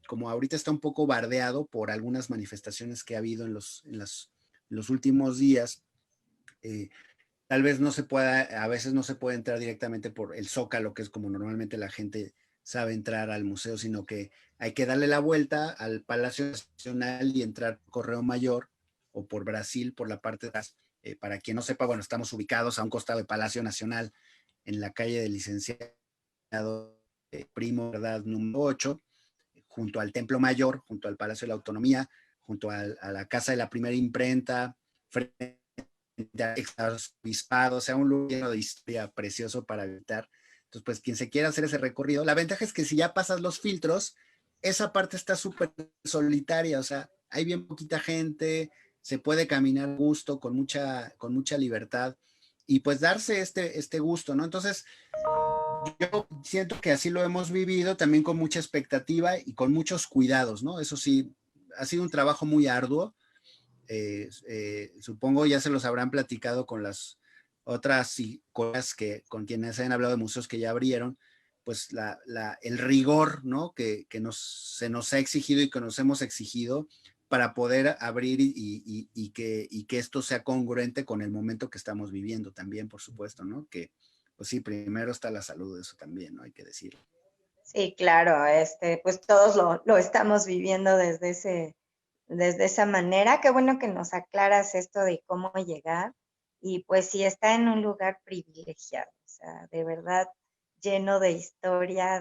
como ahorita está un poco bardeado por algunas manifestaciones que ha habido en los últimos días, eh, tal vez no se pueda, a veces no se puede entrar directamente por el Zócalo, que es como normalmente la gente sabe entrar al museo, sino que hay que darle la vuelta al Palacio Nacional y entrar por Correo Mayor o por Brasil, por la parte de atrás. Para quien no sepa, bueno, estamos ubicados a un costado del Palacio Nacional, en la calle del Licenciado Primo, ¿verdad? Número 8, junto al Templo Mayor, junto al Palacio de la Autonomía, junto a la Casa de la Primera Imprenta, frente obispado, o sea, un lugar lleno de historia precioso para visitar. Entonces, pues quien se quiera hacer ese recorrido, la ventaja es que si ya pasas los filtros, esa parte está súper solitaria, o sea, hay bien poquita gente, se puede caminar a gusto, con mucha libertad, y pues darse este gusto, ¿no? Entonces, yo siento que así lo hemos vivido, también con mucha expectativa y con muchos cuidados, ¿no? Eso sí, ha sido un trabajo muy arduo. Supongo ya se los habrán platicado con las otras cosas que con quienes han hablado de museos que ya abrieron, pues el rigor, ¿no? Se nos ha exigido y que nos hemos exigido para poder abrir y que esto sea congruente con el momento que estamos viviendo también, por supuesto, ¿no? Que, pues sí, primero está la salud, eso también, ¿no? Hay que decirlo. Sí, claro, pues todos lo estamos viviendo desde esa manera. Qué bueno que nos aclaras esto de cómo llegar. Y pues sí, está en un lugar privilegiado, o sea, de verdad lleno de historia,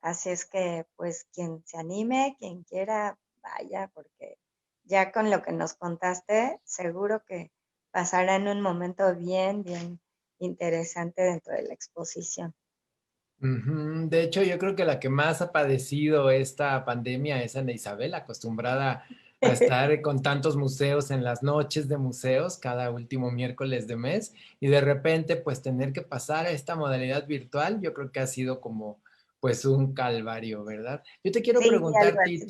así es que pues quien se anime, quien quiera, vaya, porque ya con lo que nos contaste, seguro que pasarán un momento bien, bien interesante dentro de la exposición. Ujú. De hecho, yo creo que la que más ha padecido esta pandemia es Ana Isabel, acostumbrada a estar con tantos museos en las noches de museos cada último miércoles de mes y de repente pues tener que pasar a esta modalidad virtual, yo creo que ha sido como pues un calvario, ¿verdad? Yo te quiero Sí, algo preguntar, así.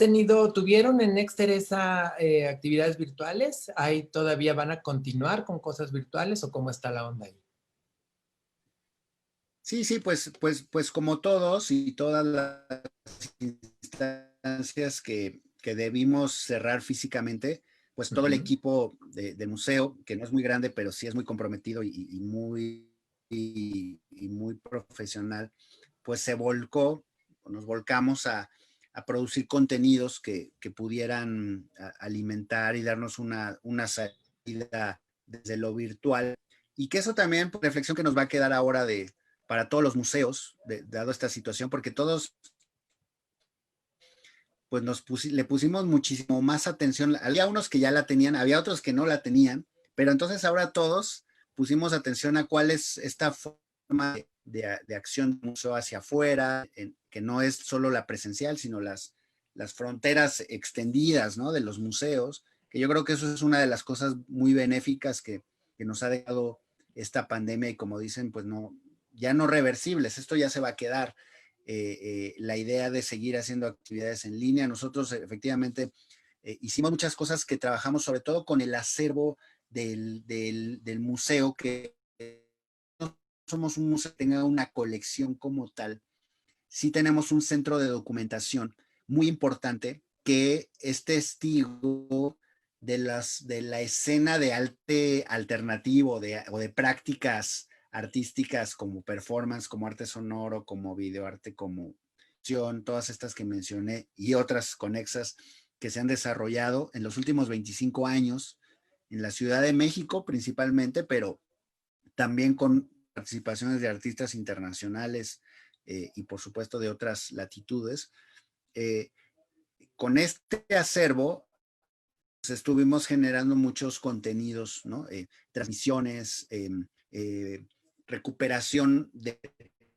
Tito, tuvieron en Exteresa actividades virtuales? ¿Ahí todavía van a continuar con cosas virtuales o cómo está la onda ahí? Sí, sí, pues como todos y todas las instancias que debimos cerrar físicamente, pues todo el Ujú. equipo de museo, que no es muy grande, pero sí es muy comprometido y muy profesional, pues nos volcamos a producir contenidos que pudieran alimentar y darnos una salida desde lo virtual. Y que eso también, pues, reflexión que nos va a quedar ahora para todos los museos, dado esta situación, porque todos pues le pusimos muchísimo más atención. Había unos que ya la tenían, había otros que no la tenían, pero entonces ahora todos pusimos atención a cuál es esta forma de acción del museo hacia afuera, que no es solo la presencial, sino las fronteras extendidas, ¿no? De los museos, que yo creo que eso es una de las cosas muy benéficas que nos ha dejado esta pandemia y como dicen, pues no, ya no reversibles, esto ya se va a quedar. La idea de seguir haciendo actividades en línea. Nosotros efectivamente hicimos muchas cosas que trabajamos sobre todo con el acervo del museo, que no somos un museo que tenga una colección como tal. Sí tenemos un centro de documentación muy importante que es testigo de la escena de arte alternativo o de prácticas artísticas como performance, como arte sonoro, como videoarte, como todas estas que mencioné y otras conexas que se han desarrollado en los últimos 25 años en la Ciudad de México principalmente, pero también con participaciones de artistas internacionales y por supuesto de otras latitudes. Con este acervo pues, estuvimos generando muchos contenidos, ¿no? Transmisiones, recuperación de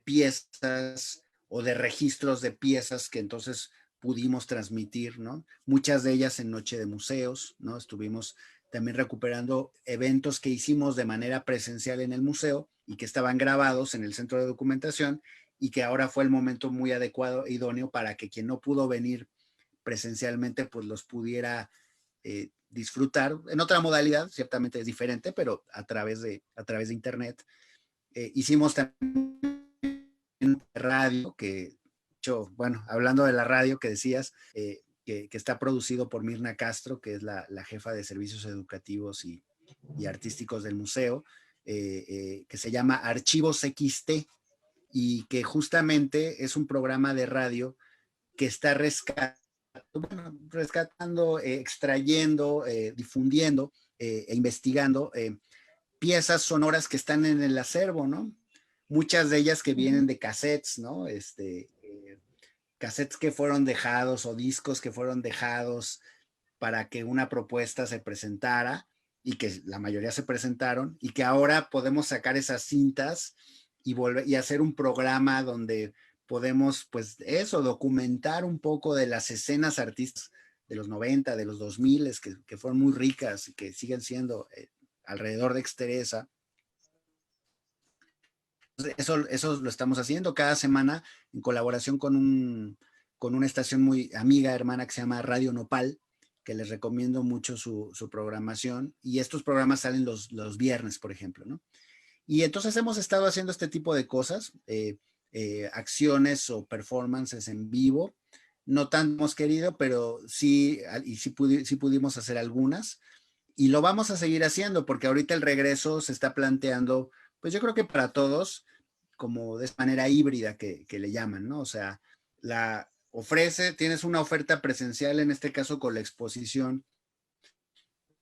piezas o de registros de piezas que entonces pudimos transmitir, ¿no? Muchas de ellas en Noche de Museos, ¿no? Estuvimos también recuperando eventos que hicimos de manera presencial en el museo y que estaban grabados en el centro de documentación y que ahora fue el momento muy adecuado, idóneo para que quien no pudo venir presencialmente pues los pudiera disfrutar en otra modalidad, ciertamente es diferente, pero a través de internet. Hicimos también radio, que, bueno, hablando de la radio que decías, que está producido por Mirna Castro, que es la jefa de servicios educativos y artísticos del museo, que se llama Archivos XT, y que justamente es un programa de radio que está rescatando, extrayendo, difundiendo e investigando piezas sonoras que están en el acervo, ¿no? Muchas de ellas que vienen de cassettes, ¿no? Cassettes que fueron dejados o discos que fueron dejados para que una propuesta se presentara y que la mayoría se presentaron y que ahora podemos sacar esas cintas y hacer un programa donde podemos, pues eso, documentar un poco de las escenas artísticas de los 90, de los 2000, que fueron muy ricas y que siguen siendo alrededor de Exteresa. Eso lo estamos haciendo cada semana en colaboración con una estación muy amiga, hermana, que se llama Radio Nopal, que les recomiendo mucho su programación. Y estos programas salen los viernes, por ejemplo, ¿no? Y entonces hemos estado haciendo este tipo de cosas, acciones o performances en vivo. No tan hemos querido, pero sí, y sí pudimos hacer algunas. Y lo vamos a seguir haciendo porque ahorita el regreso se está planteando, pues yo creo que para todos, como de esa manera híbrida que le llaman, ¿no? O sea, tienes una oferta presencial, en este caso con la exposición,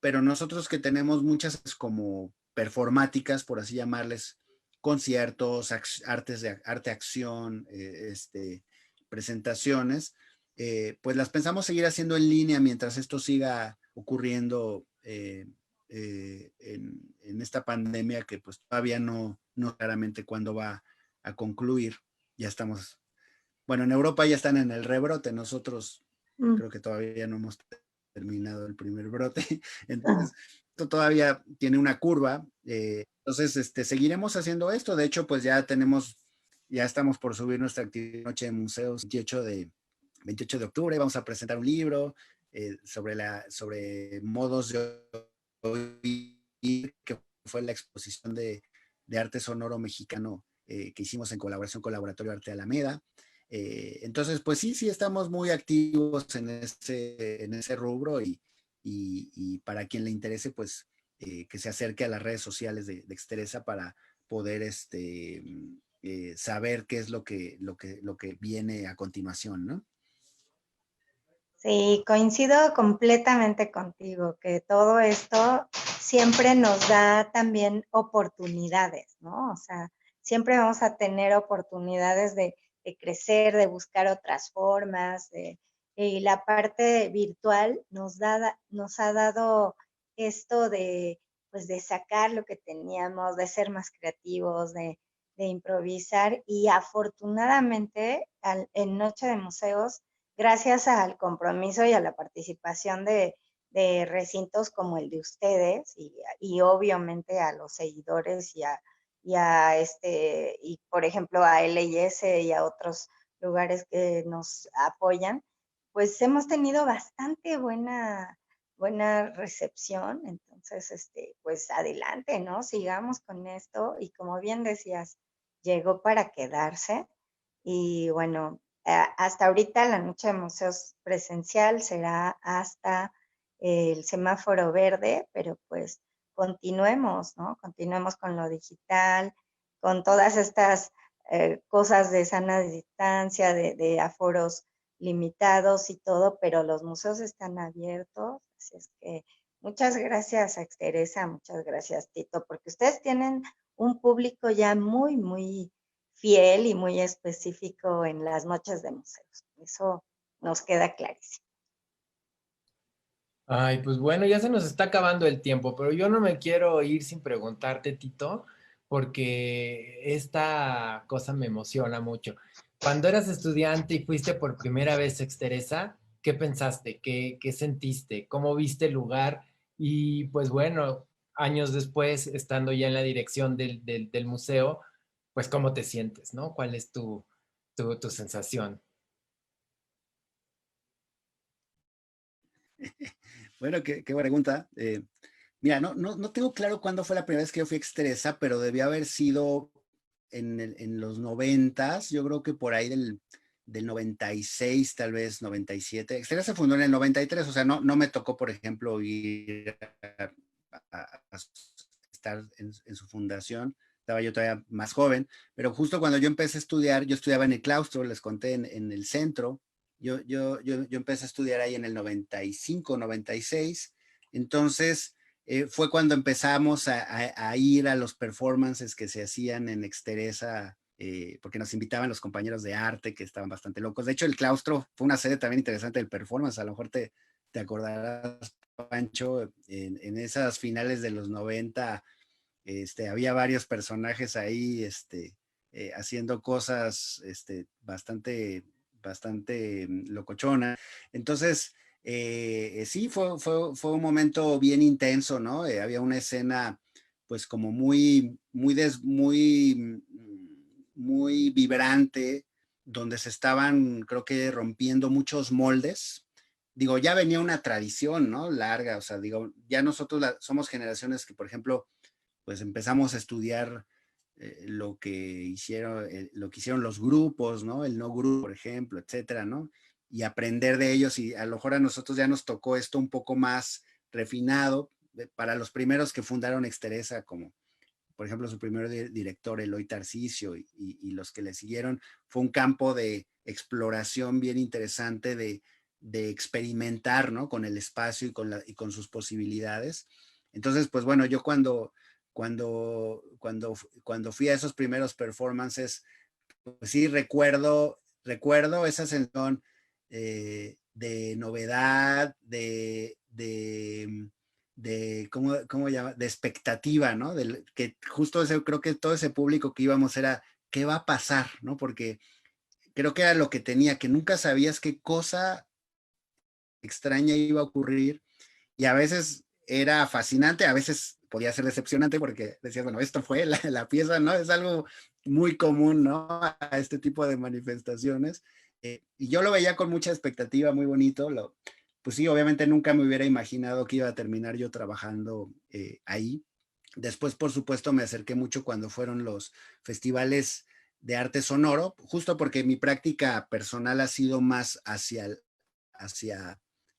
pero nosotros que tenemos muchas como performáticas, por así llamarles, conciertos, arte-acción, presentaciones, pues las pensamos seguir haciendo en línea mientras esto siga ocurriendo en esta pandemia que pues todavía no claramente cuándo va a concluir. Ya estamos, bueno, en Europa ya están en el rebrote, nosotros creo que todavía no hemos terminado el primer brote, entonces esto todavía tiene una curva, entonces seguiremos haciendo esto. De hecho pues ya estamos por subir nuestra actividad Noche de Museos 28 de octubre, vamos a presentar un libro sobre modos de oír, que fue la exposición de arte sonoro mexicano que hicimos en colaboración con Laboratorio Arte Alameda. Entonces, pues sí, estamos muy activos en ese rubro y para quien le interese, pues que se acerque a las redes sociales de Exteresa para poder saber qué es lo que viene a continuación, ¿no? Sí, coincido completamente contigo, que todo esto siempre nos da también oportunidades, ¿no? O sea, siempre vamos a tener oportunidades de crecer, de buscar otras formas, y la parte virtual nos ha dado esto de, pues, de sacar lo que teníamos, de ser más creativos, de improvisar, y afortunadamente en Noche de Museos, gracias al compromiso y a la participación de recintos como el de ustedes y obviamente a los seguidores y por ejemplo a LIS y a otros lugares que nos apoyan, pues hemos tenido bastante buena recepción. Entonces, pues adelante, ¿no? Sigamos con esto y como bien decías, llegó para quedarse. Y bueno, hasta ahorita la Noche de Museos presencial será hasta el semáforo verde, pero pues continuemos, ¿no? Continuemos con lo digital, con todas estas cosas de sana distancia, de aforos limitados y todo, pero los museos están abiertos, así es que Muchas gracias, Teresa, muchas gracias, Tito, porque ustedes tienen un público ya muy, muy fiel y muy específico en las noches de museos. Eso nos queda clarísimo. Ay, pues bueno, ya se nos está acabando el tiempo, pero yo no me quiero ir sin preguntarte, Tito, porque esta cosa me emociona mucho. Cuando eras estudiante y fuiste por primera vez a Exteresa, ¿qué pensaste? ¿Qué sentiste? ¿Cómo viste el lugar? Y pues bueno, años después, estando ya en la dirección del museo, pues ¿cómo te sientes, no? ¿Cuál es tu sensación? Bueno, qué buena pregunta. Mira, no tengo claro cuándo fue la primera vez que yo fui a Exteresa, pero debió haber sido en los 90s, yo creo que por ahí del 96, tal vez 97. Exteresa se fundó en el 93, o sea, no me tocó, por ejemplo, ir a estar en su fundación. Estaba yo todavía más joven, pero justo cuando yo empecé a estudiar, yo estudiaba en el claustro, les conté, en el centro. Yo empecé a estudiar ahí en el 95, 96. Entonces, fue cuando empezamos a ir a los performances que se hacían en Exteresa, porque nos invitaban los compañeros de arte que estaban bastante locos. De hecho, el claustro fue una sede también interesante del performance. A lo mejor te acordarás, Pancho, en esas finales de los 90, había varios personajes ahí, haciendo cosas, bastante locochona. Entonces, sí, fue un momento bien intenso, ¿no? Había una escena, pues como muy vibrante, donde se estaban, creo que, rompiendo muchos moldes. Digo, ya venía una tradición, ¿no? Larga, o sea, digo, ya nosotros somos generaciones que, por ejemplo, pues empezamos a estudiar lo que hicieron los grupos, ¿no? El no grupo, por ejemplo, etcétera, ¿no? Y aprender de ellos, y a lo mejor a nosotros ya nos tocó esto un poco más refinado para los primeros que fundaron Exteresa, como por ejemplo su primer director, Eloy Tarcisio, y los que le siguieron. Fue un campo de exploración bien interesante, de experimentar, ¿no? Con el espacio y con sus posibilidades. Entonces, pues bueno, yo cuando fui a esos primeros performances, pues sí, recuerdo esa sensación de novedad, ¿cómo llama? De expectativa, ¿no? Que justo creo que todo ese público que íbamos era, ¿qué va a pasar? ¿No? Porque creo que era lo que tenía, que nunca sabías qué cosa extraña iba a ocurrir, y a veces era fascinante, a veces podía ser decepcionante porque decías, bueno, esto fue la pieza, ¿no? Es algo muy común, ¿no? A este tipo de manifestaciones. Y yo lo veía con mucha expectativa, muy bonito. Pues sí, obviamente nunca me hubiera imaginado que iba a terminar yo trabajando ahí. Después, por supuesto, me acerqué mucho cuando fueron los festivales de arte sonoro, justo porque mi práctica personal ha sido más hacia,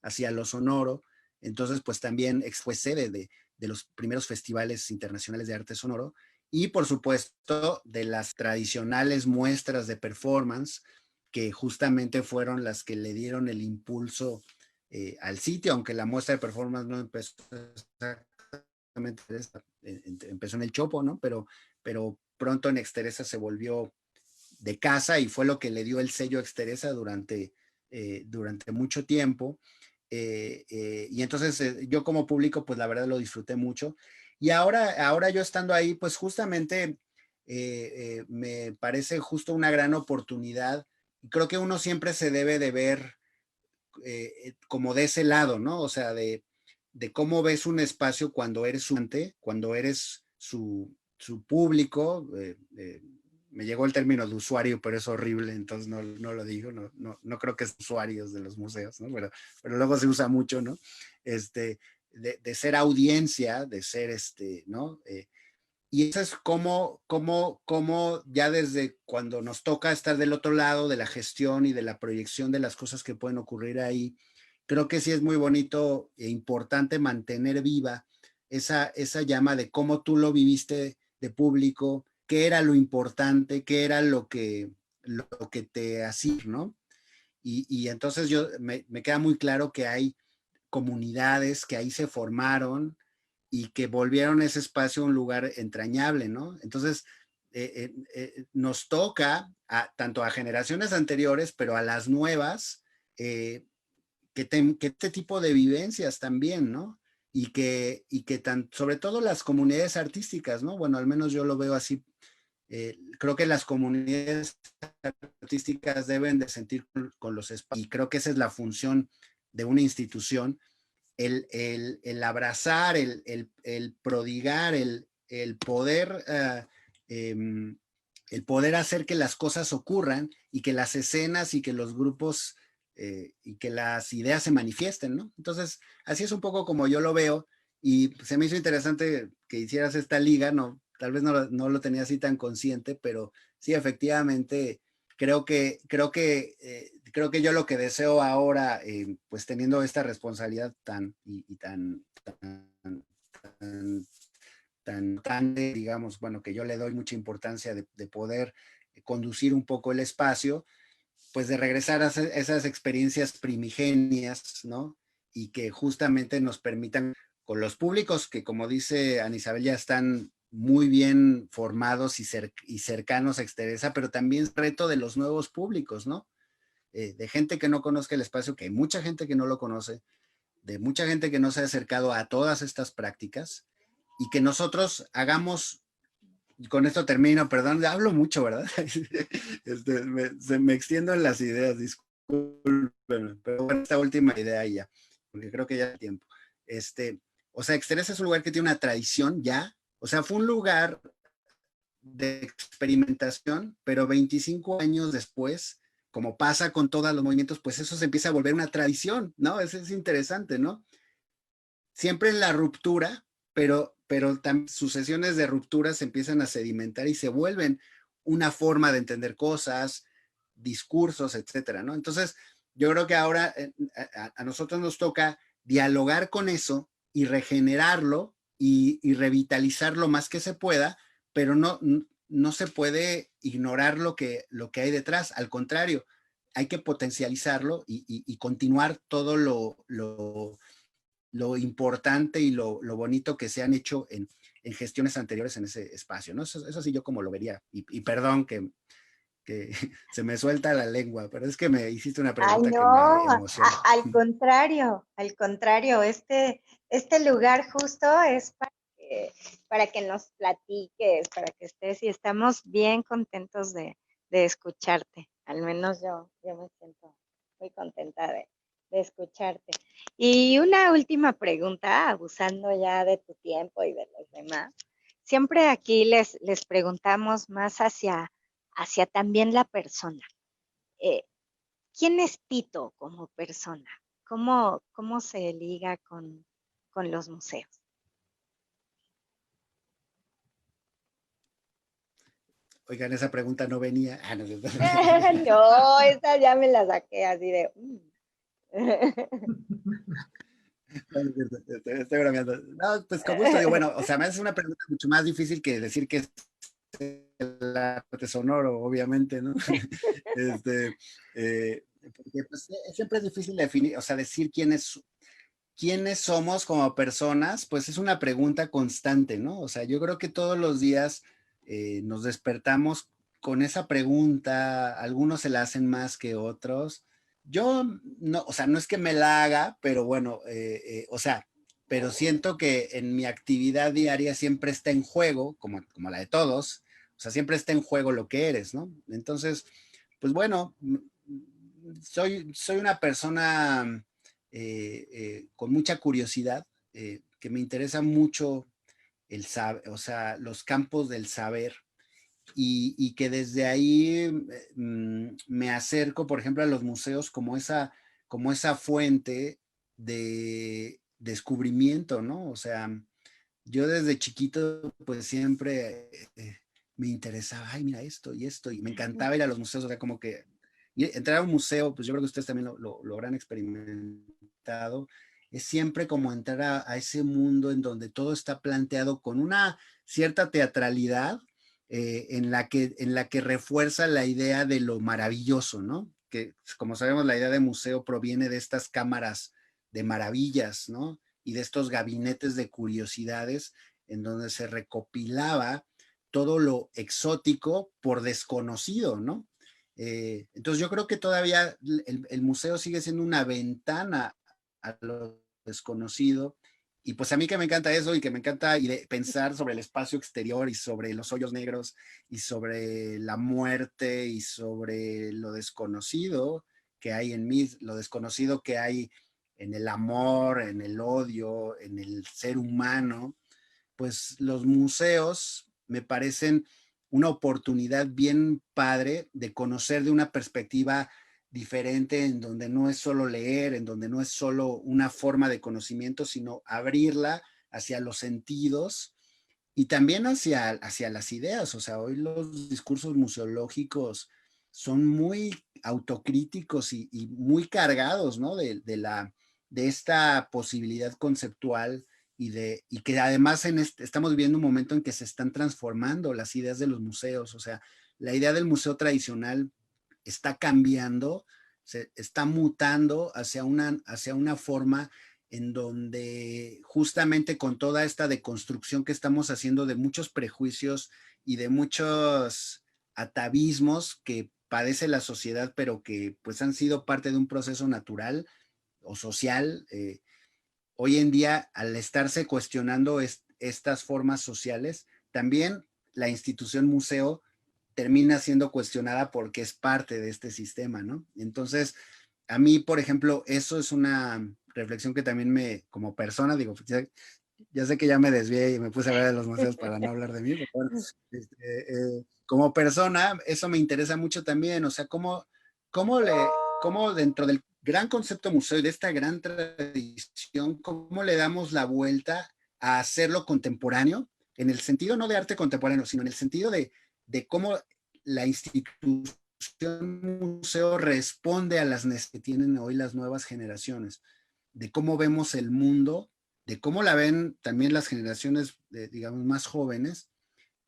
hacia lo sonoro. Entonces, pues también fue sede de los primeros festivales internacionales de arte sonoro, y por supuesto de las tradicionales muestras de performance, que justamente fueron las que le dieron el impulso al sitio, aunque la muestra de performance no empezó exactamente, empezó en el Chopo, ¿no? Pero pronto en Exteresa se volvió de casa, y fue lo que le dio el sello Exteresa durante mucho tiempo. Y entonces yo como público, pues la verdad lo disfruté mucho. Y ahora yo estando ahí, pues justamente me parece justo una gran oportunidad. Creo que uno siempre se debe de ver como de ese lado, ¿no? O sea, de cómo ves un espacio cuando eres cuando eres su público. Me llegó el término de usuario, pero es horrible, entonces no lo digo, no creo que es usuarios de los museos, ¿no? Pero luego se usa mucho, ¿no? De ser audiencia, de ser ¿no? Y eso es como ya desde cuando nos toca estar del otro lado de la gestión y de la proyección de las cosas que pueden ocurrir ahí, creo que sí es muy bonito e importante mantener viva esa llama de cómo tú lo viviste de público, qué era lo importante, qué era lo que te hacía, ¿no? Y entonces me queda muy claro que hay comunidades que ahí se formaron y que volvieron ese espacio un lugar entrañable, ¿no? Entonces, nos toca tanto a generaciones anteriores, pero a las nuevas, que este tipo de vivencias también, ¿no? Sobre todo las comunidades artísticas, ¿no? Bueno, al menos yo lo veo así. Creo que las comunidades artísticas deben de sentir con los espacios, y creo que esa es la función de una institución, el abrazar, el prodigar, poder, el poder hacer que las cosas ocurran y que las escenas y que los grupos y que las ideas se manifiesten, ¿no? Entonces, así es un poco como yo lo veo, y se me hizo interesante que hicieras esta liga, ¿no? Tal vez no lo tenía así tan consciente, pero sí, efectivamente, creo que yo lo que deseo ahora, pues teniendo esta responsabilidad tan, digamos, bueno, que yo le doy mucha importancia de poder conducir un poco el espacio, pues de regresar a esas experiencias primigenias, ¿no? Y que justamente nos permitan, con los públicos que, como dice Ana Isabel, ya están muy bien formados y cercanos a Exteresa, pero también es reto de los nuevos públicos, ¿no? De gente que no conozca el espacio, que hay mucha gente que no lo conoce, de mucha gente que no se ha acercado a todas estas prácticas, y que nosotros hagamos, con esto termino, perdón, hablo mucho, ¿verdad? Me extiendo en las ideas, disculpen, pero bueno, esta última idea ya, porque creo que ya hay tiempo. O sea, Exteresa es un lugar que tiene una tradición ya, o sea, fue un lugar de experimentación, pero 25 años después, como pasa con todos los movimientos, pues eso se empieza a volver una tradición, ¿no? Eso es interesante, ¿no? Siempre en la ruptura, pero también sucesiones de rupturas se empiezan a sedimentar y se vuelven una forma de entender cosas, discursos, etcétera, ¿no? Entonces, yo creo que ahora a nosotros nos toca dialogar con eso y regenerarlo y revitalizar lo más que se pueda, pero no se puede ignorar lo que hay detrás. Al contrario, hay que potencializarlo y continuar todo lo importante y lo bonito que se han hecho en gestiones anteriores en ese espacio, ¿no? Eso sí yo como lo vería. Y perdón que se me suelta la lengua, pero es que me hiciste una Ay, pregunta que me no, emociona. al contrario, este lugar justo es para que nos platiques, para que estés, y estamos bien contentos de escucharte. Al menos yo me siento muy contenta de escucharte. Y una última pregunta, abusando ya de tu tiempo y de los demás. Siempre aquí les preguntamos más hacia también la persona. Eh, ¿Quién es Tito como persona? ¿Cómo se liga con los museos? Oigan, esa pregunta no venía. No, No, esa ya me la saqué así de... estoy bromeando. No, pues con gusto digo, bueno, o sea, me hace una pregunta mucho más difícil que decir que es el arte sonoro, obviamente, ¿no? Porque pues, siempre es difícil definir, o sea, decir quiénes somos como personas, pues es una pregunta constante, ¿no? O sea, yo creo que todos los días nos despertamos con esa pregunta, algunos se la hacen más que otros. Yo, no, o sea, no es que me la haga, pero bueno, o sea, pero siento que en mi actividad diaria siempre está en juego, como la de todos, o sea, siempre está en juego lo que eres, ¿no? Entonces, pues bueno, soy una persona con mucha curiosidad, que me interesa mucho el saber, o sea, los campos del saber, y que desde ahí me acerco, por ejemplo, a los museos como esa fuente de descubrimiento, ¿no? O sea, yo desde chiquito, pues siempre me interesaba, ay, mira esto, y me encantaba ir a los museos, o sea, como que entrar a un museo, pues yo creo que ustedes también lo habrán experimentado, es siempre como entrar a ese mundo en donde todo está planteado con una cierta teatralidad, en la que refuerza la idea de lo maravilloso, ¿no? Que, como sabemos, la idea de museo proviene de estas cámaras de maravillas, ¿no? Y de estos gabinetes de curiosidades en donde se recopilaba todo lo exótico por desconocido, ¿no? Entonces yo creo que todavía el museo sigue siendo una ventana a lo desconocido, y pues a mí que me encanta eso y que me encanta pensar sobre el espacio exterior y sobre los hoyos negros y sobre la muerte y sobre lo desconocido que hay en mí, lo desconocido que hay en el amor, en el odio, en el ser humano, pues los museos me parecen una oportunidad bien padre de conocer de una perspectiva diferente, en donde no es solo leer, en donde no es solo una forma de conocimiento, sino abrirla hacia los sentidos y también hacia las ideas. O sea, hoy los discursos museológicos son muy autocríticos y muy cargados, ¿no? De esta posibilidad conceptual y que además estamos viviendo un momento en que se están transformando las ideas de los museos. O sea, la idea del museo tradicional está cambiando, se está mutando hacia una forma en donde justamente con toda esta deconstrucción que estamos haciendo de muchos prejuicios y de muchos atavismos que padece la sociedad, pero que pues han sido parte de un proceso natural o social, hoy en día, al estarse cuestionando estas formas sociales, también la institución museo termina siendo cuestionada porque es parte de este sistema, ¿no? Entonces, a mí, por ejemplo, eso es una reflexión que también como persona, digo, ya sé que ya me desvié y me puse a hablar de los museos para no hablar de mí, pero bueno, como persona, eso me interesa mucho también, o sea, cómo, le, cómo dentro del gran concepto museo y de esta gran tradición, cómo le damos la vuelta a hacerlo contemporáneo, en el sentido no de arte contemporáneo, sino en el sentido de cómo la institución museo responde a las necesidades que tienen hoy las nuevas generaciones, de cómo vemos el mundo, de cómo la ven también las generaciones, digamos, más jóvenes,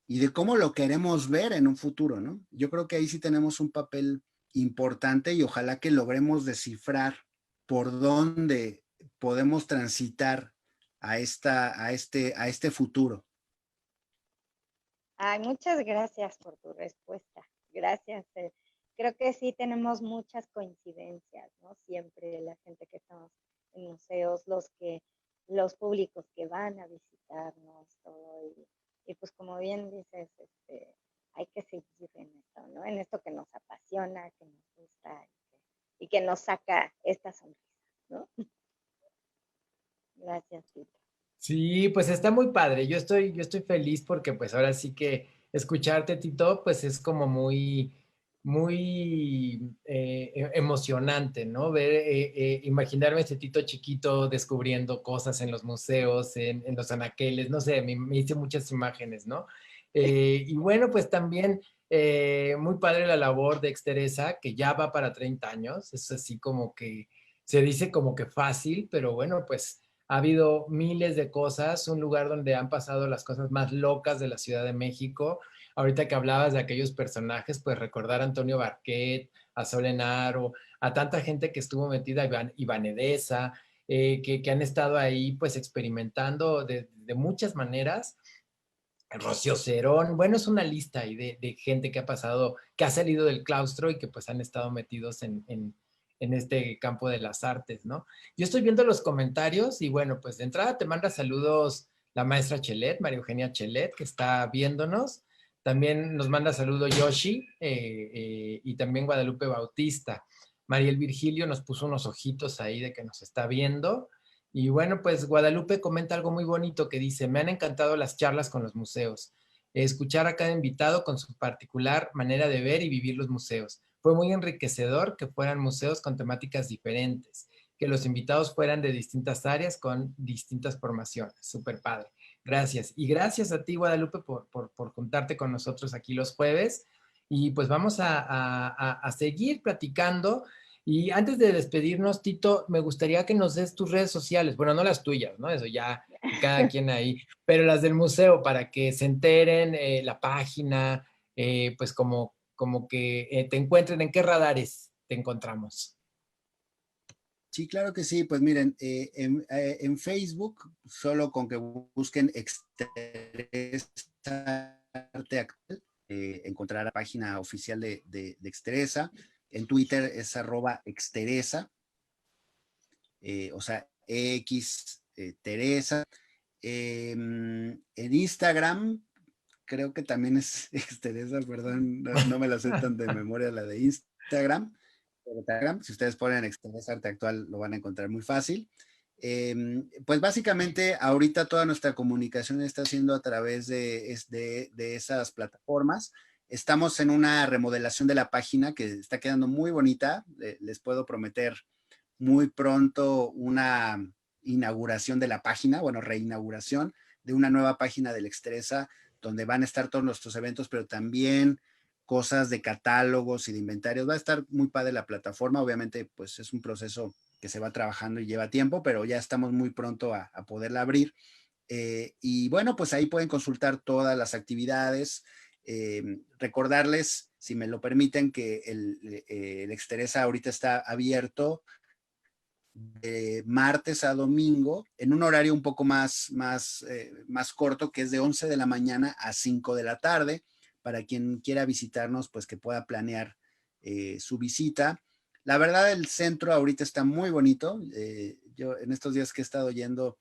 y de cómo lo queremos ver en un futuro, ¿no? Yo creo que ahí sí tenemos un papel importante y ojalá que logremos descifrar por dónde podemos transitar a este futuro. Ay, muchas gracias por tu respuesta. Gracias. Creo que sí tenemos muchas coincidencias, ¿no? Siempre la gente que estamos en museos, los públicos que van a visitarnos, todo. Y pues como bien dices, hay que seguir en esto, ¿no? En esto que nos apasiona, que nos gusta y que nos saca esta sonrisa, ¿no? Gracias, Tito. Sí, pues está muy padre. Yo estoy feliz porque pues ahora sí que escucharte, Tito, pues es como muy emocionante, ¿no? Imaginarme este Tito chiquito descubriendo cosas en los museos, en los anaqueles, no sé, me hice muchas imágenes, ¿no? Y bueno, pues también muy padre la labor de Exteresa, que ya va para 30 años. Es así como que se dice como que fácil, pero bueno, pues ha habido miles de cosas, un lugar donde han pasado las cosas más locas de la Ciudad de México. Ahorita que hablabas de aquellos personajes, pues recordar a Antonio Barquet, a Solenaro, a tanta gente que estuvo metida, Iván Edesa, que han estado ahí pues experimentando de muchas maneras. Rocío Cerón, bueno, es una lista ahí de gente que ha pasado, que ha salido del claustro y que pues han estado metidos en este campo de las artes, ¿no? Yo estoy viendo los comentarios y bueno, pues de entrada te manda saludos la maestra Chelet, María Eugenia Chelet, que está viéndonos. También nos manda saludos Yoshi y también Guadalupe Bautista. Mariel Virgilio nos puso unos ojitos ahí de que nos está viendo. Y bueno, pues Guadalupe comenta algo muy bonito que dice, me han encantado las charlas con los museos, escuchar a cada invitado con su particular manera de ver y vivir los museos. Fue muy enriquecedor que fueran museos con temáticas diferentes, que los invitados fueran de distintas áreas con distintas formaciones. Súper padre. Gracias. Y gracias a ti, Guadalupe, por juntarte con nosotros aquí los jueves. Y pues vamos a seguir platicando. Y antes de despedirnos, Tito, me gustaría que nos des tus redes sociales. Bueno, no las tuyas, ¿no? Eso ya, cada quien ahí, pero las del museo para que se enteren, la página, pues como que te encuentren en qué radares te encontramos. Sí, claro que sí. Pues miren, en Facebook, solo con que busquen Exteresa Arte Actual, encontrará la página oficial de Exteresa. En Twitter es @Exteresa, o sea, X Teresa. En Instagram, creo que también es Exteresa, perdón, no me la sé tan de memoria la de Instagram. Si ustedes ponen Exteresa Arte Actual, lo van a encontrar muy fácil. Pues básicamente ahorita toda nuestra comunicación está siendo a través de esas plataformas. Estamos en una remodelación de la página que está quedando muy bonita. Les puedo prometer muy pronto una inauguración de la página, bueno, reinauguración de una nueva página del Exteresa, donde van a estar todos nuestros eventos, pero también cosas de catálogos y de inventarios. Va a estar muy padre la plataforma. Obviamente, pues es un proceso que se va trabajando y lleva tiempo, pero ya estamos muy pronto a poderla abrir. Y bueno, pues ahí pueden consultar todas las actividades. Recordarles, si me lo permiten, que el Exteresa ahorita está abierto de martes a domingo en un horario un poco más corto, que es de 11 de la mañana a 5 de la tarde, para quien quiera visitarnos, pues que pueda planear su visita. La verdad, el centro ahorita está muy bonito. Yo en estos días que he estado yendo,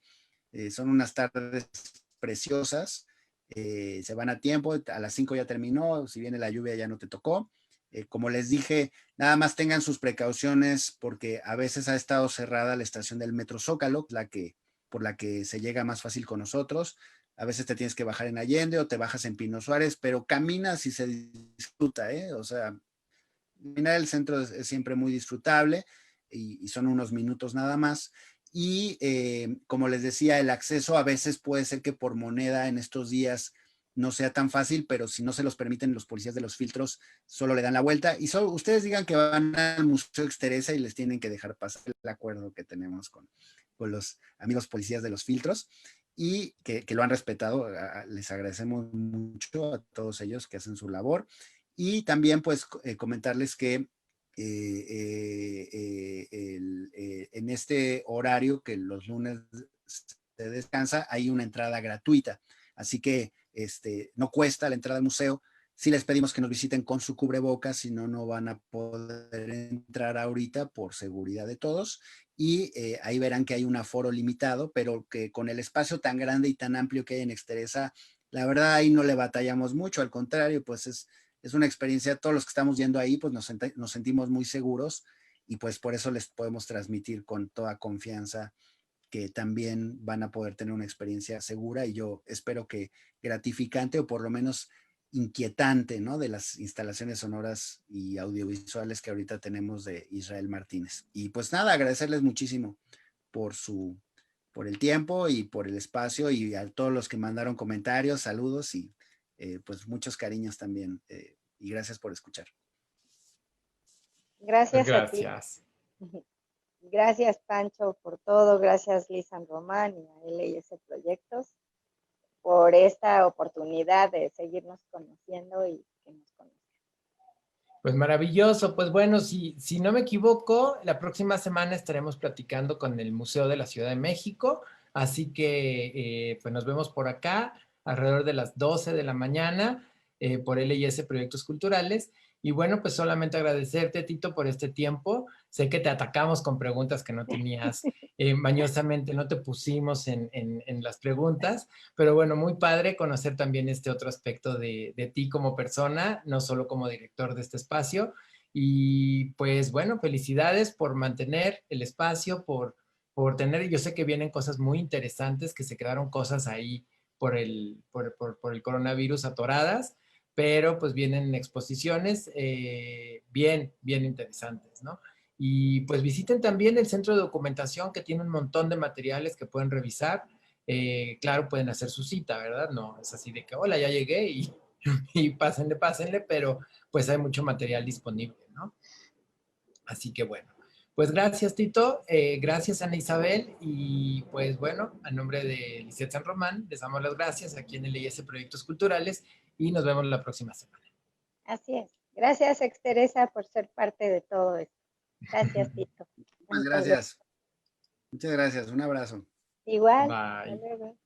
son unas tardes preciosas. Se van a tiempo, a las 5 ya terminó, si viene la lluvia ya no te tocó. Como les dije, nada más tengan sus precauciones porque a veces ha estado cerrada la estación del Metro Zócalo, por la que se llega más fácil con nosotros. A veces te tienes que bajar en Allende o te bajas en Pino Suárez, pero caminas y se disfruta, ¿eh? O sea, caminar el centro es siempre muy disfrutable y son unos minutos nada más. Y como les decía, el acceso a veces puede ser que por moneda en estos días no sea tan fácil, pero si no se los permiten los policías de los filtros, solo le dan la vuelta. Y solo ustedes digan que van al Museo Exteresa y les tienen que dejar pasar el acuerdo que tenemos con los amigos policías de los filtros y que lo han respetado. Les agradecemos mucho a todos ellos que hacen su labor. Y también pues comentarles que en este horario que los lunes se descansa, hay una entrada gratuita. Así que no cuesta la entrada al museo. Sí les pedimos que nos visiten con su cubrebocas, si no, no van a poder entrar ahorita por seguridad de todos. Y ahí verán que hay un aforo limitado, pero que con el espacio tan grande y tan amplio que hay en Exteresa, la verdad ahí no le batallamos mucho, al contrario, pues es una experiencia, todos los que estamos yendo ahí, pues nos sentimos muy seguros y pues por eso les podemos transmitir con toda confianza que también van a poder tener una experiencia segura y yo espero que gratificante o por lo menos inquietante, ¿no? De las instalaciones sonoras y audiovisuales que ahorita tenemos de Israel Martínez. Y pues nada, agradecerles muchísimo por por el tiempo y por el espacio y a todos los que mandaron comentarios, saludos y pues muchos cariños también. Y gracias por escuchar. Pues Gracias a ti. gracias. Gracias, Pancho, por todo. Gracias, Lisan Román y a LS Proyectos por esta oportunidad de seguirnos conociendo y que nos conozcan. Pues maravilloso. Pues bueno, si no me equivoco, la próxima semana estaremos platicando con el Museo de la Ciudad de México. Así que pues nos vemos por acá alrededor de las 12 de la mañana por LIS Proyectos Culturales. Y bueno, pues solamente agradecerte, Tito, por este tiempo. Sé que te atacamos con preguntas que no tenías, mañosamente no te pusimos en las preguntas, pero bueno, muy padre conocer también este otro aspecto de ti como persona, no solo como director de este espacio. Y pues bueno, felicidades por mantener el espacio, por tener, yo sé que vienen cosas muy interesantes, que se quedaron cosas ahí por el coronavirus atoradas, pero pues vienen exposiciones bien interesantes, ¿no? Y pues visiten también el centro de documentación que tiene un montón de materiales que pueden revisar. Claro, pueden hacer su cita, ¿verdad? No es así de que, hola, ya llegué y pásenle, pero pues hay mucho material disponible, ¿no? Así que bueno, pues gracias, Tito, gracias, Ana Isabel, y pues bueno, a nombre de Lisette San Román, les damos las gracias aquí en el LIS Proyectos Culturales y nos vemos la próxima semana. Así es. Gracias, Exteresa, por ser parte de todo esto. Gracias, Tito. Muchas Hasta luego. gracias. Muchas gracias, un abrazo. Igual. Bye. Hasta luego.